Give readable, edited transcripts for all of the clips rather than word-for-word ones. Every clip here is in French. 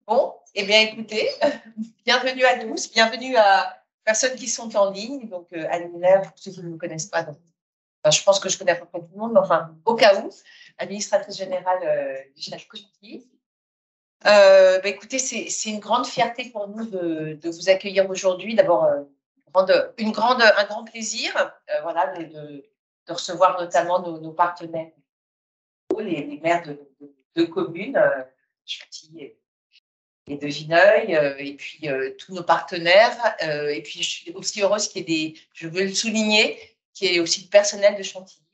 Bon, eh bien, écoutez, bienvenue à tous, bienvenue à personnes qui sont en ligne. Donc, Anne Miller, pour ceux qui ne me connaissent pas, donc, je pense que je connais à peu près tout le monde, mais enfin, au cas où, administratrice générale du Château Conti. Écoutez, c'est une grande fierté pour nous de vous accueillir aujourd'hui. D'abord, un grand plaisir voilà, de recevoir notamment nos partenaires, les maires de communes, Chantilly et de Vineuil, et puis tous nos partenaires. Et puis, je suis aussi heureuse qu'il y ait je veux le souligner, qu'il y ait aussi le personnel de Chantilly,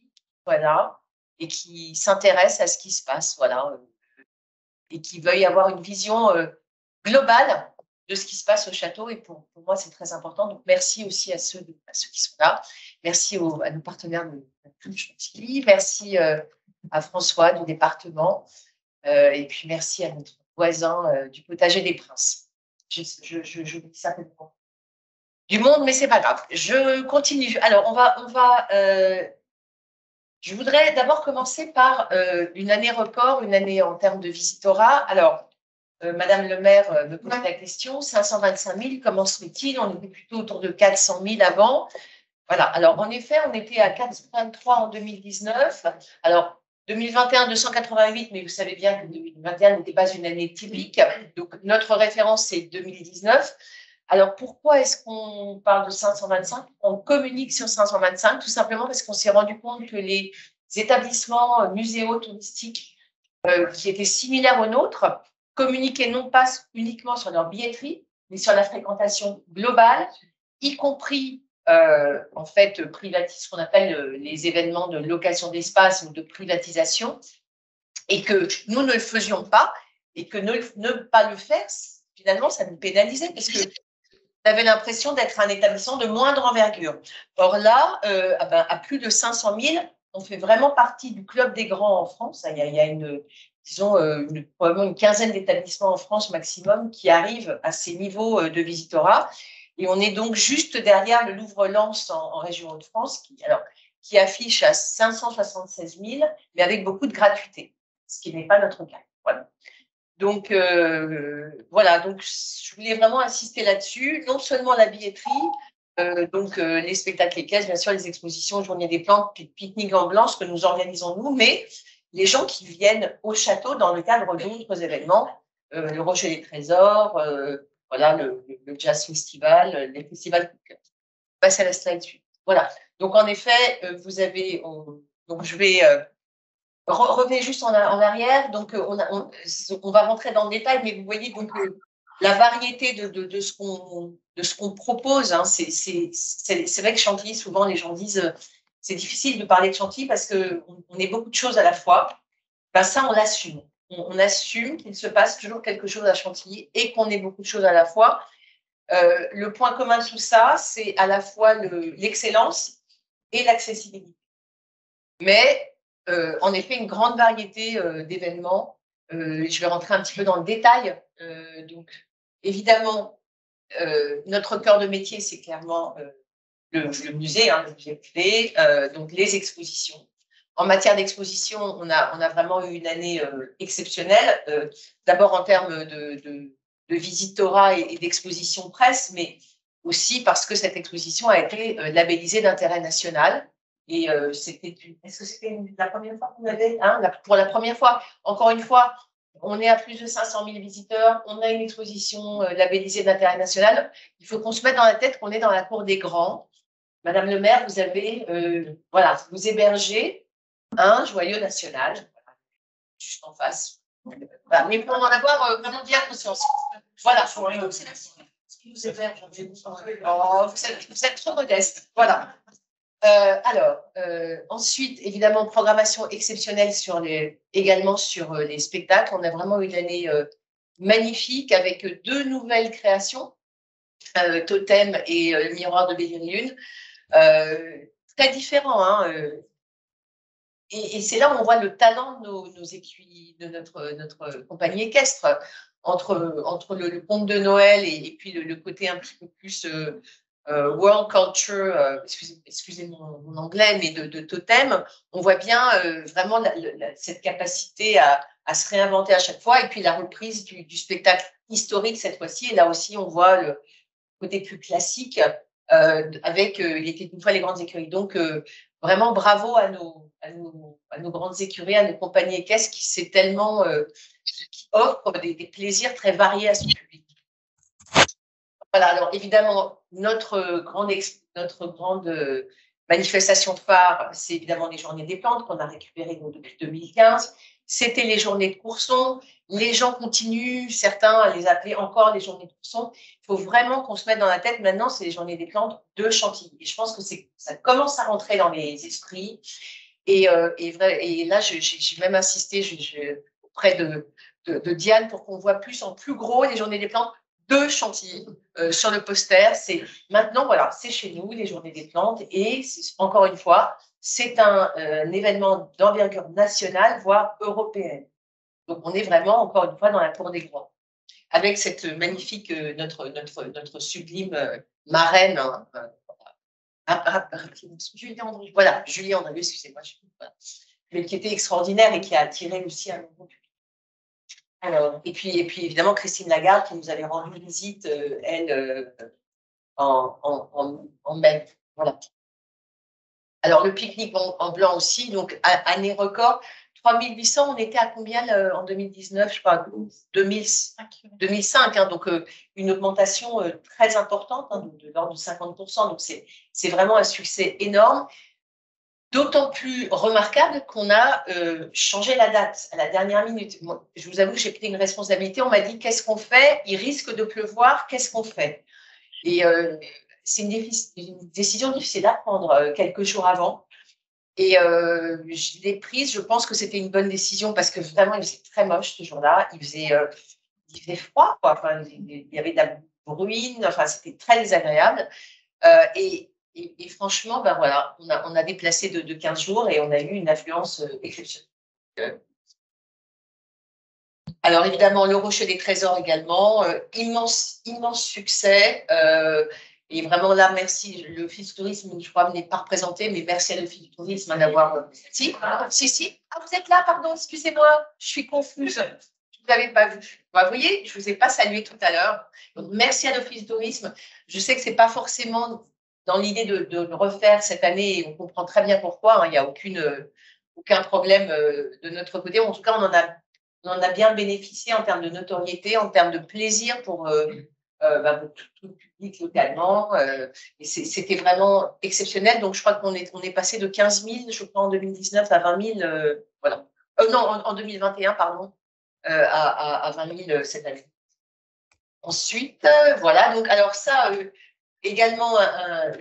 voilà, et qui s'intéresse à ce qui se passe, voilà, et qui veuille avoir une vision globale de ce qui se passe au château. Et pour moi, c'est très important. Donc, merci aussi à ceux qui sont là. Merci à nos partenaires de Chantilly. Merci à François du département. Et puis, merci à notre voisin du potager des Princes. Je dis ça du monde, mais c'est pas grave. Je continue. Alors, je voudrais d'abord commencer par une année record, une année en termes de visitorat. Alors, Madame le maire me pose la question, 525 000, comment se fait-il? On était plutôt autour de 400 000 avant. Voilà. Alors, en effet, on était à 423 en 2019. Alors, 2021, 288, mais vous savez bien que 2021 n'était pas une année typique. Donc, notre référence, c'est 2019. Alors, pourquoi est-ce qu'on parle de 525? On communique sur 525, tout simplement parce qu'on s'est rendu compte que les établissements muséaux touristiques qui étaient similaires aux nôtres communiquaient non pas uniquement sur leur billetterie, mais sur la fréquentation globale, y compris en fait ce qu'on appelle les événements de location d'espace ou de privatisation, et que nous ne le faisions pas, et que ne pas le faire, finalement, ça nous pénalisait, parce que on avait l'impression d'être un établissement de moindre envergure. Or là, à plus de 500 000, on fait vraiment partie du club des grands en France. Il y a disons, probablement une quinzaine d'établissements en France maximum qui arrivent à ces niveaux de visitorat. Et on est donc juste derrière le Louvre-Lens en région Hauts-de-France, qui affiche à 576 000, mais avec beaucoup de gratuité, ce qui n'est pas notre cas. Voilà. Donc, voilà, donc je voulais vraiment insister là-dessus, non seulement la billetterie, les spectacles, les caisses, bien sûr, les expositions, Journée des plantes, pique-nique en blanche que nous organisons nous, mais les gens qui viennent au château dans le cadre d'autres événements, le Rocher des Trésors, voilà, le Jazz Festival, les festivals. Je passe à la slide suite. Voilà. Donc, en effet, vous avez. Donc, je vais. Revenez juste en arrière. Donc, on va rentrer dans le détail, mais vous voyez donc la variété de ce qu'on propose. Hein, c'est vrai que Chantilly, souvent, les gens disent c'est difficile de parler de Chantilly parce qu'on est beaucoup de choses à la fois. Ben, ça, on l'assume. On assume qu'il se passe toujours quelque chose à Chantilly et qu'on ait beaucoup de choses à la fois. Le point commun de tout ça, c'est à la fois l'excellence et l'accessibilité. Mais en effet, une grande variété d'événements. Je vais rentrer un petit peu dans le détail. Donc, évidemment, notre cœur de métier, c'est clairement le musée, hein, le musée privé, donc les expositions. En matière d'exposition, on a vraiment eu une année exceptionnelle, d'abord en termes de visitorat et d'exposition presse, mais aussi parce que cette exposition a été labellisée d'intérêt national. Et est-ce que c'était la première fois qu'on avait, hein, pour la première fois, encore une fois, on est à plus de 500 000 visiteurs, on a une exposition labellisée d'intérêt national. Il faut qu'on se mette dans la tête qu'on est dans la cour des grands. Madame le maire, vous avez, voilà, vous hébergez un joyau national, juste en face. Voilà. Mais pour en avoir vraiment bien conscience. Voilà. Vous êtes trop modeste. Voilà. Ensuite, évidemment, programmation exceptionnelle également sur les spectacles. On a vraiment eu une année magnifique avec 2 nouvelles créations, Totem et le Miroir de Belle-Lune. Très différents. Hein, et c'est là où on voit le talent de nos écuries, de notre compagnie équestre, entre le conte de Noël et puis le côté un petit peu plus world culture, excusez mon anglais, mais de Totem. On voit bien vraiment cette capacité à se réinventer à chaque fois, et puis la reprise du spectacle historique cette fois-ci. Et là aussi, on voit le côté plus classique avec Il était une fois les grandes écuries. Donc, vraiment bravo à nos grandes écuries, à nos compagnies équestres qui offrent des plaisirs très variés à son public. Voilà, alors évidemment, notre grande manifestation phare, c'est évidemment les Journées des plantes qu'on a récupérées depuis 2015. C'était les Journées de Courson. Les gens continuent, certains, à les appeler encore les Journées de Courson. Il faut vraiment qu'on se mette dans la tête, maintenant, c'est les Journées des plantes de Chantilly. Et je pense que ça commence à rentrer dans les esprits. Et là, j'ai même insisté auprès de Diane pour qu'on voit en plus gros les Journées des plantes de Chantilly sur le poster. C'est maintenant, voilà, c'est chez nous, les Journées des plantes. Et encore une fois, c'est un événement d'envergure nationale, voire européenne. Donc, on est vraiment, encore une fois, dans la cour des grands. Avec cette magnifique, notre sublime marraine, Julie André. Voilà, Julie André, excusez-moi. Voilà. Mais qui était extraordinaire et qui a attiré aussi un nouveau public. Alors, et puis évidemment, Christine Lagarde qui nous avait rendu visite, elle, en mai. Voilà. Alors, le pique-nique en blanc aussi, donc année record. 3800, on était à combien en 2019, je crois, 2005, hein, donc une augmentation très importante, hein, de l'ordre de 50%. Donc, c'est vraiment un succès énorme. D'autant plus remarquable qu'on a changé la date à la dernière minute. Moi, je vous avoue que j'ai pris une responsabilité. On m'a dit, qu'est-ce qu'on fait? Il risque de pleuvoir, qu'est-ce qu'on fait? Et c'est une décision difficile à prendre quelques jours avant. Et je l'ai prise, je pense que c'était une bonne décision parce que vraiment, il faisait très moche ce jour-là. Il faisait froid, quoi. Enfin, il y avait de la bruine, enfin, c'était très désagréable. Et franchement, ben voilà, on a déplacé de 15 jours et on a eu une affluence exceptionnelle. Alors évidemment, le Rocher des Trésors également, immense succès. Et vraiment là, merci. L'Office du tourisme, je crois, n'est pas représenté, mais merci à l'Office du tourisme d'avoir. Si. Ah, vous êtes là, pardon, excusez-moi, je suis confuse. Je ne vous avais pas vu. Vous voyez, je ne vous ai pas salué tout à l'heure. Donc, merci à l'Office du tourisme. Je sais que ce n'est pas forcément dans l'idée de le refaire cette année, et on comprend très bien pourquoi. Hein, il n'y a aucun problème de notre côté. En tout cas, on en a bien bénéficié en termes de notoriété, en termes de plaisir pour tout le public localement. Et c'était vraiment exceptionnel. Donc, je crois qu'on est passé de 15 000, je crois, en 2019 à 20 000. Voilà. Non, en 2021, pardon, à 20 000 cette année. Ensuite, voilà. Donc, alors ça, également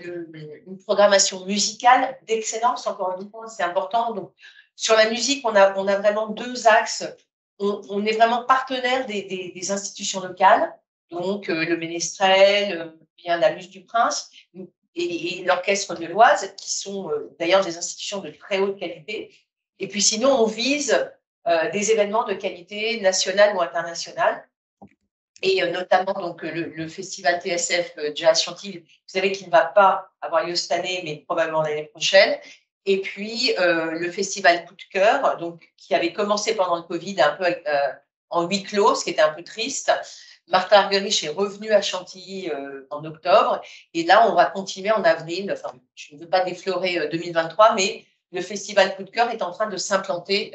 une programmation musicale d'excellence, encore une fois, c'est important. Donc, sur la musique, on a vraiment deux axes. On est vraiment partenaire des institutions locales, donc le Ménestrel, bien la Muse du Prince et l'Orchestre de l'Oise, qui sont d'ailleurs des institutions de très haute qualité. Et puis sinon, on vise des événements de qualité nationale ou internationale. Et notamment donc, le festival TSF Jazz Chantilly, vous savez qu'il ne va pas avoir lieu cette année, mais probablement l'année prochaine. Et puis, le festival Coup de cœur, donc, qui avait commencé pendant le Covid un peu en huis clos, ce qui était un peu triste. Martha Argerich est revenue à Chantilly en octobre. Et là, on va continuer en avril. Enfin, je ne veux pas déflorer 2023, mais le festival Coup de cœur est en train de s'implanter.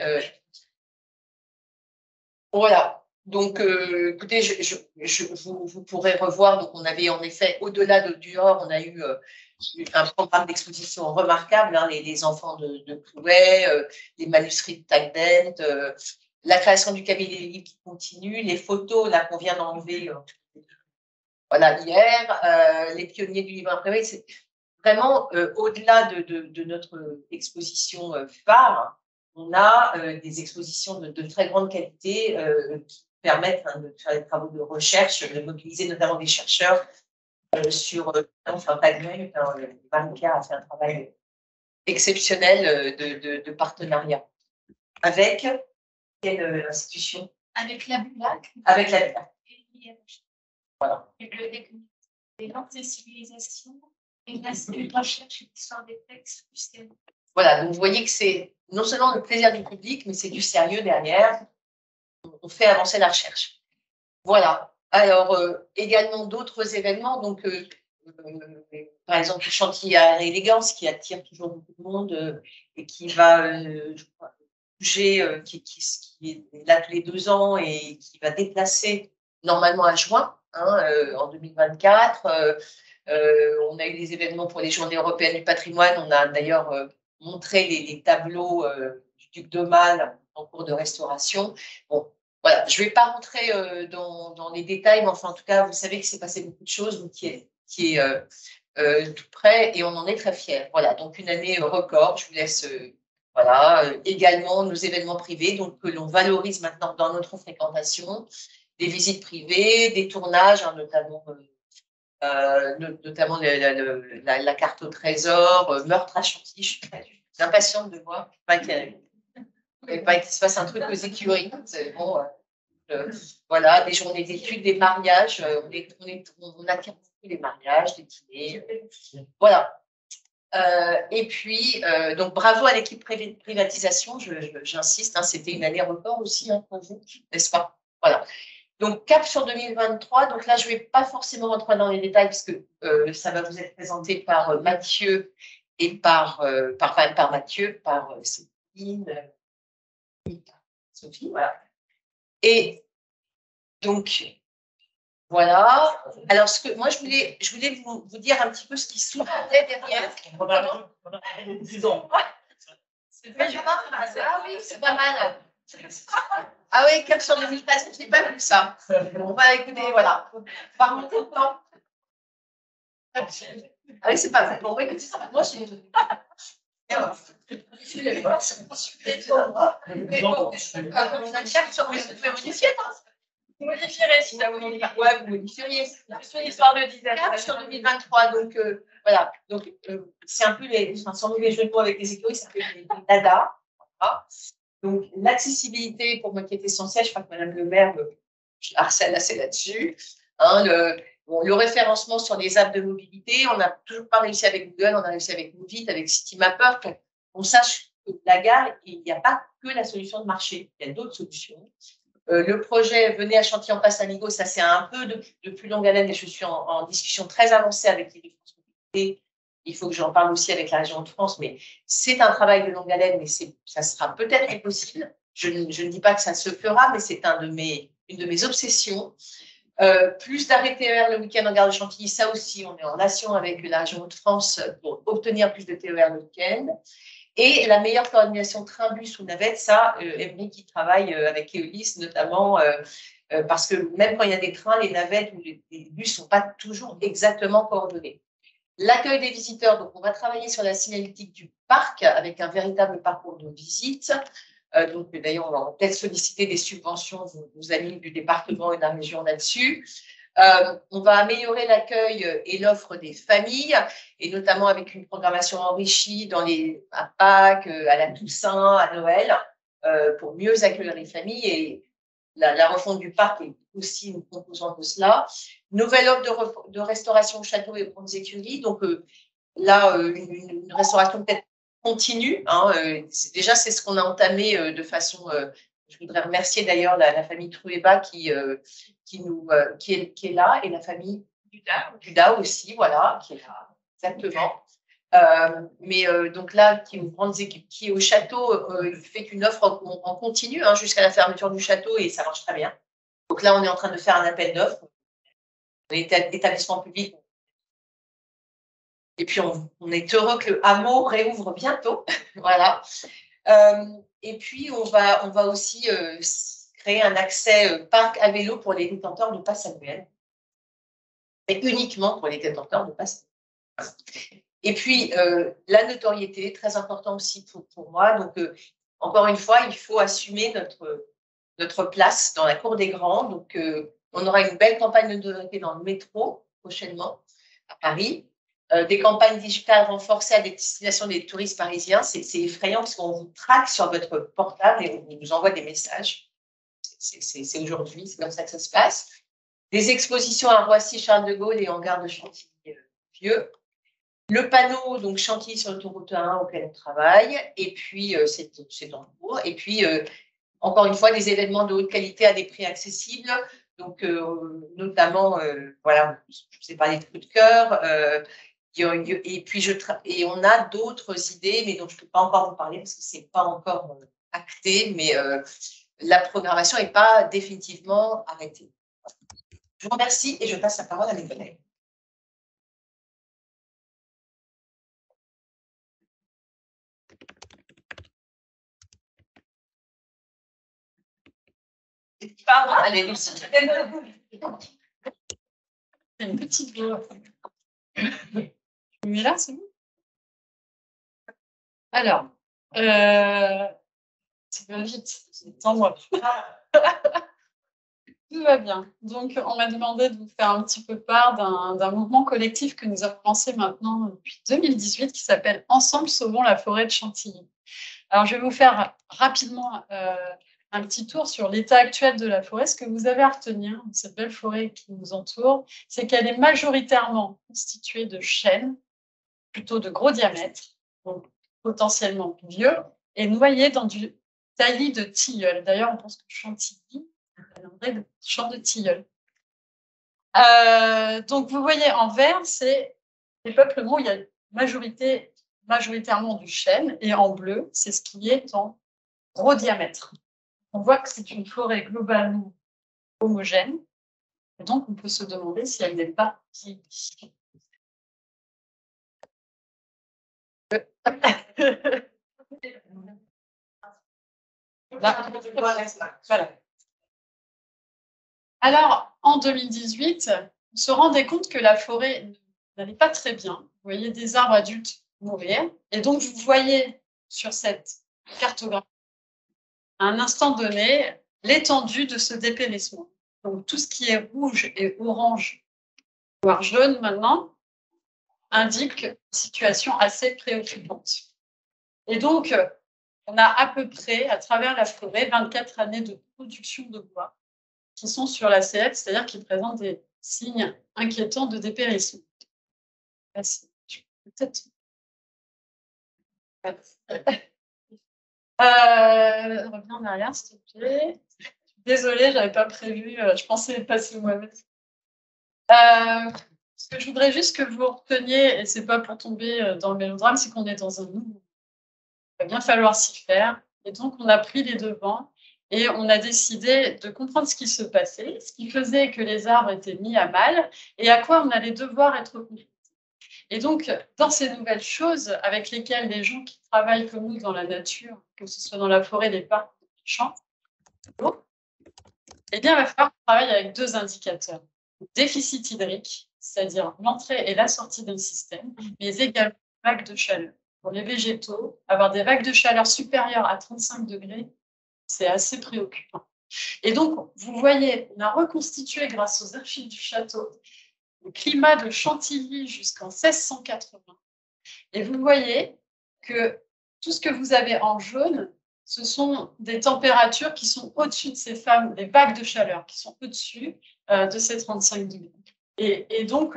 Voilà. Donc, écoutez, vous pourrez revoir. Donc, on avait en effet, au-delà du Hors, on a eu un programme d'exposition remarquable, hein, les enfants de Clouet, les manuscrits de Tagdent, la création du cabinet des livres qui continue, les photos là qu'on vient d'enlever voilà, hier, les pionniers du livre imprimé. C'est vraiment au-delà de notre exposition phare, on a des expositions de très grande qualité qui permettent de faire des travaux de recherche, de mobiliser notamment des chercheurs sur Tagdent. Marie-Pierre a fait un travail exceptionnel de partenariat. Avec quelle institution? Avec la BULAC. Avec la BULAC. Voilà. Les langues et civilisations et l'Institut de recherche et d'histoire des textes. Voilà, donc vous voyez que c'est non seulement le plaisir du public, mais c'est du sérieux derrière. On fait avancer la recherche. Voilà. Alors, également d'autres événements, donc par exemple le Chantilly à élégance qui attire toujours beaucoup de monde et qui va je crois, bouger, qui est là tous les 2 ans et qui va déplacer normalement à juin en 2024. On a eu des événements pour les Journées européennes du patrimoine. On a d'ailleurs montré les tableaux du Duc d'Aumale en cours de restauration. Bon, voilà, je ne vais pas rentrer dans les détails, mais enfin, en tout cas, vous savez que c'est passé beaucoup de choses, donc qui est tout près et on en est très fiers. Voilà, donc une année record. Je vous laisse, voilà, également nos événements privés, donc que l'on valorise maintenant dans notre fréquentation, des visites privées, des tournages, notamment la carte au trésor, meurtre à Chantilly. Je suis impatiente de voir. Pas qu'il se passe un truc aux écuries. Bon, voilà, des journées d'études, des mariages. On attire beaucoup les mariages, les dîners. Voilà. Et puis, donc bravo à l'équipe privatisation, j'insiste, c'était une année record aussi pour vous, n'est-ce pas? Voilà. Donc, cap sur 2023. Donc là, je ne vais pas forcément rentrer dans les détails parce que ça va vous être présenté par Mathieu et par Mathieu, par Sophie, voilà. Et donc, voilà. Alors, moi, je voulais vous dire un petit peu ce qui sous-tendait derrière. Ah oui, c'est pas mal. Ah oui, cap sur 2013, je n'ai pas vu ça. On va écouter, voilà. On va remonter le temps. Ah oui, c'est pas mal. Bon, écoutez, ça. Moi, je Vous modifierez si ça vous dit pas. Ouais, vous modifieriez. Sur l'histoire de dizaine. Sur 2023, donc voilà. Donc, c'est un peu sans mauvais jeu de mots avec les écuries, ça fait des dada. Voilà. Donc, l'accessibilité, pour moi, qui est essentielle, je crois que Madame le maire harcèle assez là-dessus. Le référencement sur les apps de mobilité, on n'a toujours pas réussi avec Google, on a réussi avec Movit, avec Citymapper, qu'on sache que la gare, il n'y a pas que la solution de marché, il y a d'autres solutions. Le projet Venez à Chantilly en Passe Amigo, ça c'est un peu de plus longue haleine et je suis en discussion très avancée avec les France Mobilité. Il faut que j'en parle aussi avec la région de France, mais c'est un travail de longue haleine, mais ça sera peut-être impossible. Je ne dis pas que ça se fera, mais c'est une de mes obsessions. Plus d'arrêts TER le week-end en gare de Chantilly, ça aussi, on est en nation avec la région de France pour obtenir plus de TER le week-end. Et la meilleure coordination train-bus ou navette, ça, Emery qui travaille avec Keolis notamment, parce que même quand il y a des trains, les navettes ou les bus ne sont pas toujours exactement coordonnés. L'accueil des visiteurs, donc on va travailler sur la signalétique du parc avec un véritable parcours de visite. Donc d'ailleurs, on va peut-être solliciter des subventions, vos amis du département et de la région là-dessus. On va améliorer l'accueil et l'offre des familles, et notamment avec une programmation enrichie à Pâques, à la Toussaint, à Noël, pour mieux accueillir les familles. Et la refonte du parc est aussi une composante de cela. Nouvelle offre de restauration au château et grandes écuries. Donc là, une restauration peut-être continue. Déjà, c'est ce qu'on a entamé de façon. Je voudrais remercier d'ailleurs la famille Trueba qui est là, et la famille Duda aussi, voilà, qui est là, exactement. Donc là, qui est au château, fait une offre en continu jusqu'à la fermeture du château et ça marche très bien. Donc là, on est en train de faire un appel d'offres. L'établissement public. Et puis, on est heureux que le hameau réouvre bientôt. Voilà. Et puis, on va aussi créer un accès parc à vélo pour les détenteurs de passe annuel. Mais uniquement pour les détenteurs de passe annuel. Et puis, la notoriété, très important aussi pour moi. Donc, encore une fois, il faut assumer notre place dans la cour des grands. Donc, on aura une belle campagne de notoriété dans le métro prochainement à Paris. Des campagnes digitales renforcées à destination des touristes parisiens. C'est effrayant parce qu'on vous traque sur votre portable et on vous envoie des messages. C'est aujourd'hui, c'est comme ça que ça se passe. Des expositions à Roissy, Charles de Gaulle et en gare de Chantilly-Vieux. Le panneau, donc Chantilly sur l'autoroute 1 auquel on travaille. Et puis, c'est en cours. Et puis, encore une fois, des événements de haute qualité à des prix accessibles. Donc, notamment, voilà, je vous ai parlé de coup de cœur. Et puis, et on a d'autres idées, mais dont je ne peux pas encore vous parler parce que ce n'est pas encore acté, mais la programmation n'est pas définitivement arrêtée. Je vous remercie et je passe la parole à mes collègues. Pardon, allez, Lucie. C'est une petite voix. Mais là, c'est bon. Alors, c'est bien vite, sans moi. Tout va bien. Donc, on m'a demandé de vous faire un petit peu part d'un mouvement collectif que nous avons lancé maintenant depuis 2018 qui s'appelle « Ensemble, sauvons la forêt de Chantilly ». Alors, je vais vous faire rapidement un petit tour sur l'état actuel de la forêt. Ce que vous avez à retenir de cette belle forêt qui nous entoure, c'est qu'elle est majoritairement constituée de chênes, plutôt de gros diamètre, donc potentiellement vieux, et noyés dans du taillis de tilleul. D'ailleurs, on pense que Chantilly viendrait de champ de tilleul. Donc, vous voyez en vert, c'est les peuplements où il y a majoritairement du chêne, et en bleu, c'est ce qui est en gros diamètre. On voit que c'est une forêt globalement homogène, et donc on peut se demander si elle n'est pas vieillie. Voilà. Alors, en 2018, on se rendait compte que la forêt n'allait pas très bien. Vous voyez des arbres adultes mourir. Et donc, vous voyez sur cette cartographie, à un instant donné, l'étendue de ce dépérissement. Donc, tout ce qui est rouge et orange, voire jaune maintenant, indique une situation assez préoccupante. Et donc, on a à peu près, à travers la forêt, 24 années de production de bois qui sont sur la sellette, c'est-à-dire qui présentent des signes inquiétants de dépérissement. Peut-être. Reviens en arrière, s'il te plaît. Désolée, je n'avais pas prévu. Je pensais passer moi-même. Ce que je voudrais juste que vous reteniez, et ce n'est pas pour tomber dans le mélodrame, c'est qu'on est dans un nouveau. Il va bien falloir s'y faire. Et donc, on a pris les devants et on a décidé de comprendre ce qui se passait, ce qui faisait que les arbres étaient mis à mal et à quoi on allait devoir être confrontés. Et donc, dans ces nouvelles choses avec lesquelles les gens qui travaillent comme nous dans la nature, que ce soit dans la forêt, les parcs, les champs, eh bien, il va falloir qu'on travaille avec deux indicateurs. Déficit hydrique, c'est-à-dire l'entrée et la sortie d'un système, mais également vagues de chaleur. Pour les végétaux, avoir des vagues de chaleur supérieures à 35 degrés, c'est assez préoccupant. Et donc, vous voyez, on a reconstitué grâce aux archives du château le climat de Chantilly jusqu'en 1680. Et vous voyez que tout ce que vous avez en jaune, ce sont des températures qui sont au-dessus de ces des vagues de chaleur qui sont au-dessus de ces 35 degrés. Et donc,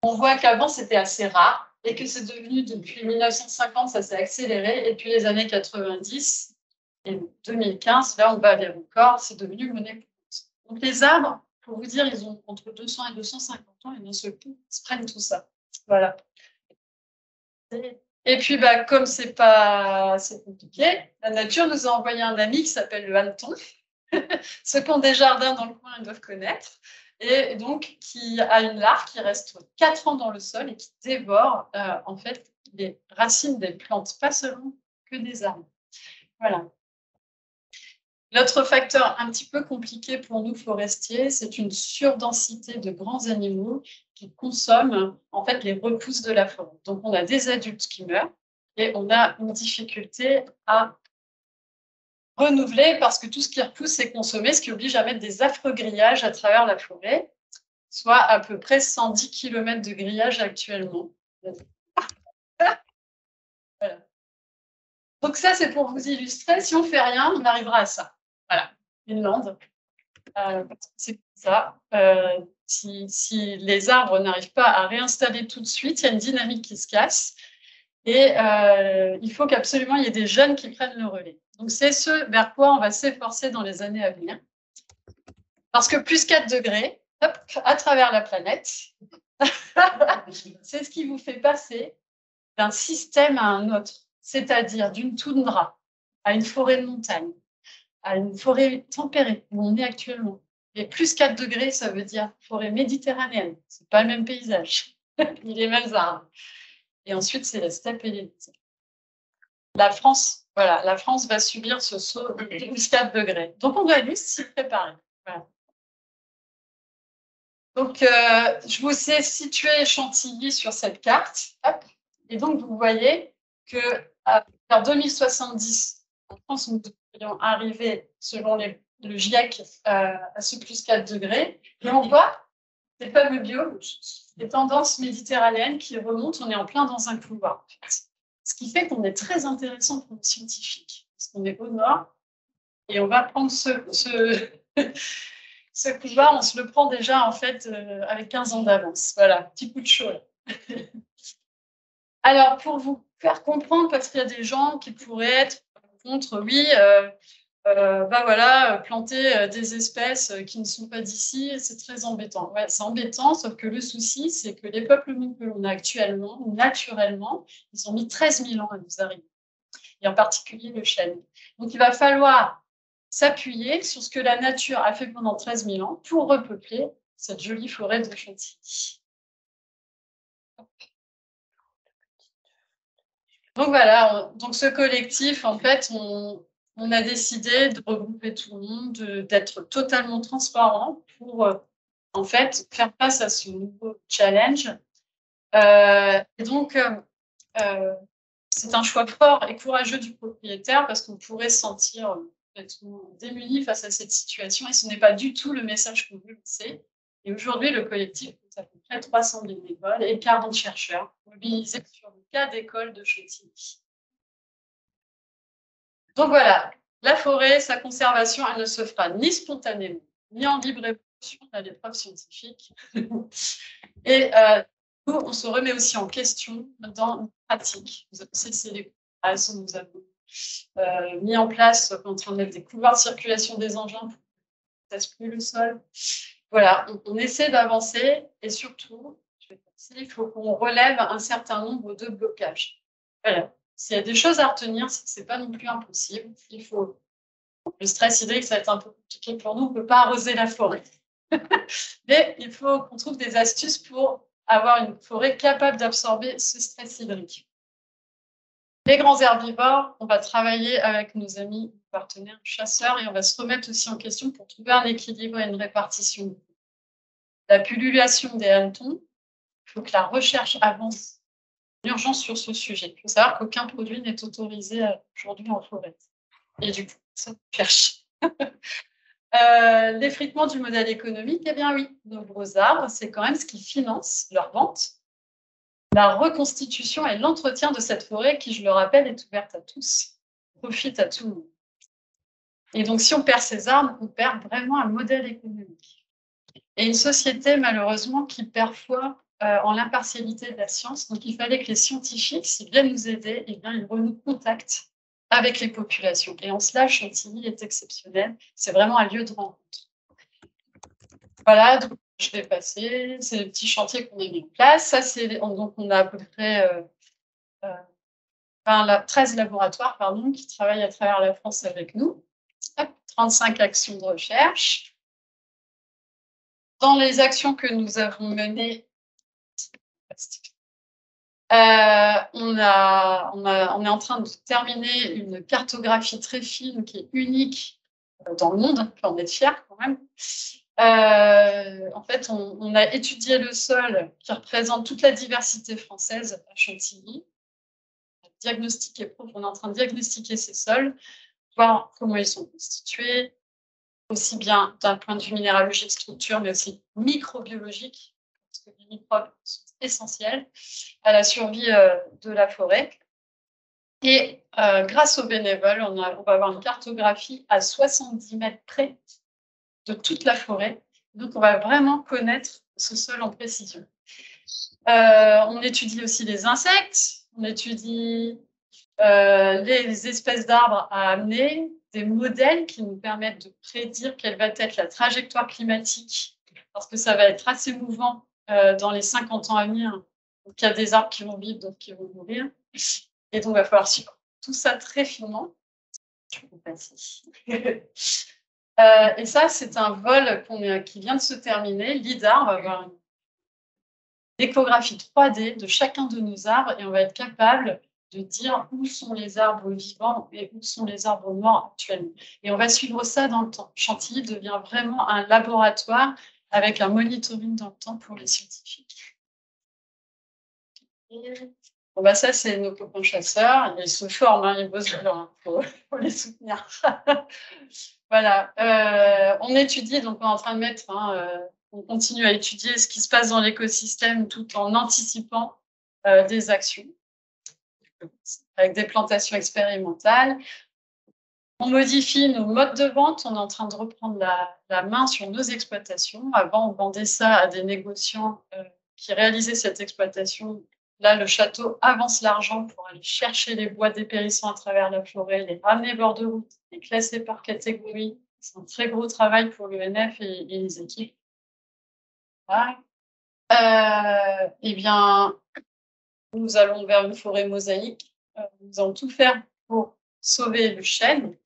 on voit qu'avant, c'était assez rare et que c'est devenu, depuis 1950, ça s'est accéléré. Et depuis les années 90 et 2015, là, on bat les records, c'est devenu monnaie courante. Donc, les arbres, pour vous dire, ils ont entre 200 et 250 ans et d'un seul coup, ils se prennent tout ça. Voilà. Et puis, bah, comme c'est compliqué, la nature nous a envoyé un ami qui s'appelle le hanneton. Ceux qui ont des jardins dans le coin, ils doivent connaître. Et donc, qui a une larve qui reste 4 ans dans le sol et qui dévore en fait les racines des plantes, pas seulement que des arbres. Voilà. L'autre facteur un petit peu compliqué pour nous forestiers, c'est une surdensité de grands animaux qui consomment en fait les repousses de la forêt. Donc, on a des adultes qui meurent et on a une difficulté à renouveler parce que tout ce qui repousse est consommé, ce qui oblige à mettre des affreux grillages à travers la forêt, soit à peu près 110 km de grillage actuellement. Voilà. Donc ça, c'est pour vous illustrer. Si on ne fait rien, on arrivera à ça. Voilà, une lande. C'est ça. Si les arbres n'arrivent pas à réinstaller tout de suite, il y a une dynamique qui se casse. Et il faut qu'absolument il y ait des jeunes qui prennent le relais. Donc, c'est ce vers quoi on va s'efforcer dans les années à venir. Parce que plus 4 degrés, hop, à travers la planète, c'est ce qui vous fait passer d'un système à un autre, c'est-à-dire d'une toundra à une forêt de montagne, à une forêt tempérée, où on est actuellement. Et plus 4 degrés, ça veut dire forêt méditerranéenne. C'est pas le même paysage, ni les mêmes arbres. Et ensuite, c'est la steppe et les déserts. La France, voilà, la France va subir ce saut de plus 4 degrés. Donc, on doit juste s'y préparer. Voilà. Donc, je vous ai situé Chantilly sur cette carte. Hop. Et donc, vous voyez que vers 2070, en France, nous devrions arriver, selon le GIEC, à ce plus 4 degrés. Et on voit ces fameux biologues, les tendances méditerranéennes qui remontent. On est en plein dans un couloir. Ce qui fait qu'on est très intéressant pour les scientifiques, parce qu'on est au nord. Et on va prendre ce couloir, on se le prend déjà en fait avec 15 ans d'avance. Voilà, petit coup de chaud. Alors, pour vous faire comprendre, parce qu'il y a des gens qui pourraient être contre, oui, bah voilà, planter des espèces qui ne sont pas d'ici, c'est très embêtant. Ouais, c'est embêtant, sauf que le souci, c'est que les peuplements que l'on a actuellement, naturellement, ils ont mis 13 000 ans à nous arriver, et en particulier le chêne. Donc, il va falloir s'appuyer sur ce que la nature a fait pendant 13 000 ans pour repeupler cette jolie forêt de Chantilly. Donc voilà, donc ce collectif, en fait, on a décidé de regrouper tout le monde, d'être totalement transparent pour, en fait, faire face à ce nouveau challenge. Et donc, c'est un choix fort et courageux du propriétaire parce qu'on pourrait se sentir démuni face à cette situation et ce n'est pas du tout le message qu'on veut lancer. Et aujourd'hui, le collectif compte à peu près 300 bénévoles et 40 chercheurs mobilisés sur le cas d'école de Chantilly. Donc voilà, la forêt, sa conservation, elle ne se fera ni spontanément, ni en libre évolution, on a des preuves scientifiques. Et nous, on se remet aussi en question dans nos pratiques. Nous avons cessé les coupes, nous avons mis en place, on est en train de mettre des couloirs de circulation des engins pour ne casse plus le sol. Voilà, on essaie d'avancer et surtout, il faut qu'on relève un certain nombre de blocages. Voilà. S'il y a des choses à retenir, ce n'est pas non plus impossible. Il faut... Le stress hydrique, ça va être un peu compliqué pour nous, on ne peut pas arroser la forêt. Mais il faut qu'on trouve des astuces pour avoir une forêt capable d'absorber ce stress hydrique. Les grands herbivores, on va travailler avec nos amis partenaires chasseurs et on va se remettre aussi en question pour trouver un équilibre et une répartition. La pullulation des hannetons, il faut que la recherche avance en urgence sur ce sujet. Il faut savoir qu'aucun produit n'est autorisé aujourd'hui en forêt. Et du coup, ça cherche. L'effritement du modèle économique, eh bien oui, nos gros arbres, c'est quand même ce qui finance leur vente, la reconstitution et l'entretien de cette forêt qui, je le rappelle, est ouverte à tous, profite à tout le monde. Et donc, si on perd ces arbres, on perd vraiment un modèle économique. Et une société, malheureusement, qui perd foi en l'impartialité de la science. Donc, il fallait que les scientifiques, s'ils viennent nous aider, eh bien, ils renouent contact avec les populations. Et en cela, Chantilly est exceptionnel. C'est vraiment un lieu de rencontre. Voilà, donc je vais passer. C'est les petits chantiers qu'on a mis en place. Ça, donc on a à peu près 13 laboratoires qui travaillent à travers la France avec nous. 35 actions de recherche. Dans les actions que nous avons menées, on est en train de terminer une cartographie très fine qui est unique dans le monde, on peut en être fier quand même. En fait, on a étudié le sol qui représente toute la diversité française à Chantilly. On est en train de diagnostiquer ces sols, voir comment ils sont constitués, aussi bien d'un point de vue minéralogique, structure, mais aussi microbiologique, parce que les microbes sont essentiels à la survie de la forêt. Et grâce aux bénévoles, on va avoir une cartographie à 70 mètres près de toute la forêt. Donc, on va vraiment connaître ce sol en précision. On étudie aussi les insectes, on étudie les espèces d'arbres à amener, des modèles qui nous permettent de prédire quelle va être la trajectoire climatique, parce que ça va être assez mouvant dans les 50 ans à venir. Donc, il y a des arbres qui vont vivre, d'autres qui vont mourir. Et donc, il va falloir suivre tout ça très finement. Je peux passer. Et ça, c'est un vol qui vient de se terminer. LIDAR va avoir une échographie 3D de chacun de nos arbres et on va être capable de dire où sont les arbres vivants et où sont les arbres morts actuellement. Et on va suivre ça dans le temps. Chantilly devient vraiment un laboratoire avec un monitoring dans le temps pour les scientifiques. Bon, bah ça, c'est nos copains chasseurs. Ils se forment, hein, ils bossent dur, faut les soutenir. Voilà. On étudie, donc on est en train de mettre, on continue à étudier ce qui se passe dans l'écosystème tout en anticipant des actions avec des plantations expérimentales. On modifie nos modes de vente. On est en train de reprendre la main sur nos exploitations. Avant, on vendait ça à des négociants qui réalisaient cette exploitation. Là, le château avance l'argent pour aller chercher les bois dépérissants à travers la forêt, les ramener bord de route, les classer par catégorie. C'est un très gros travail pour l'UNF et les équipes. Eh bien, nous allons vers une forêt mosaïque. Nous allons tout faire pour sauver le chêne.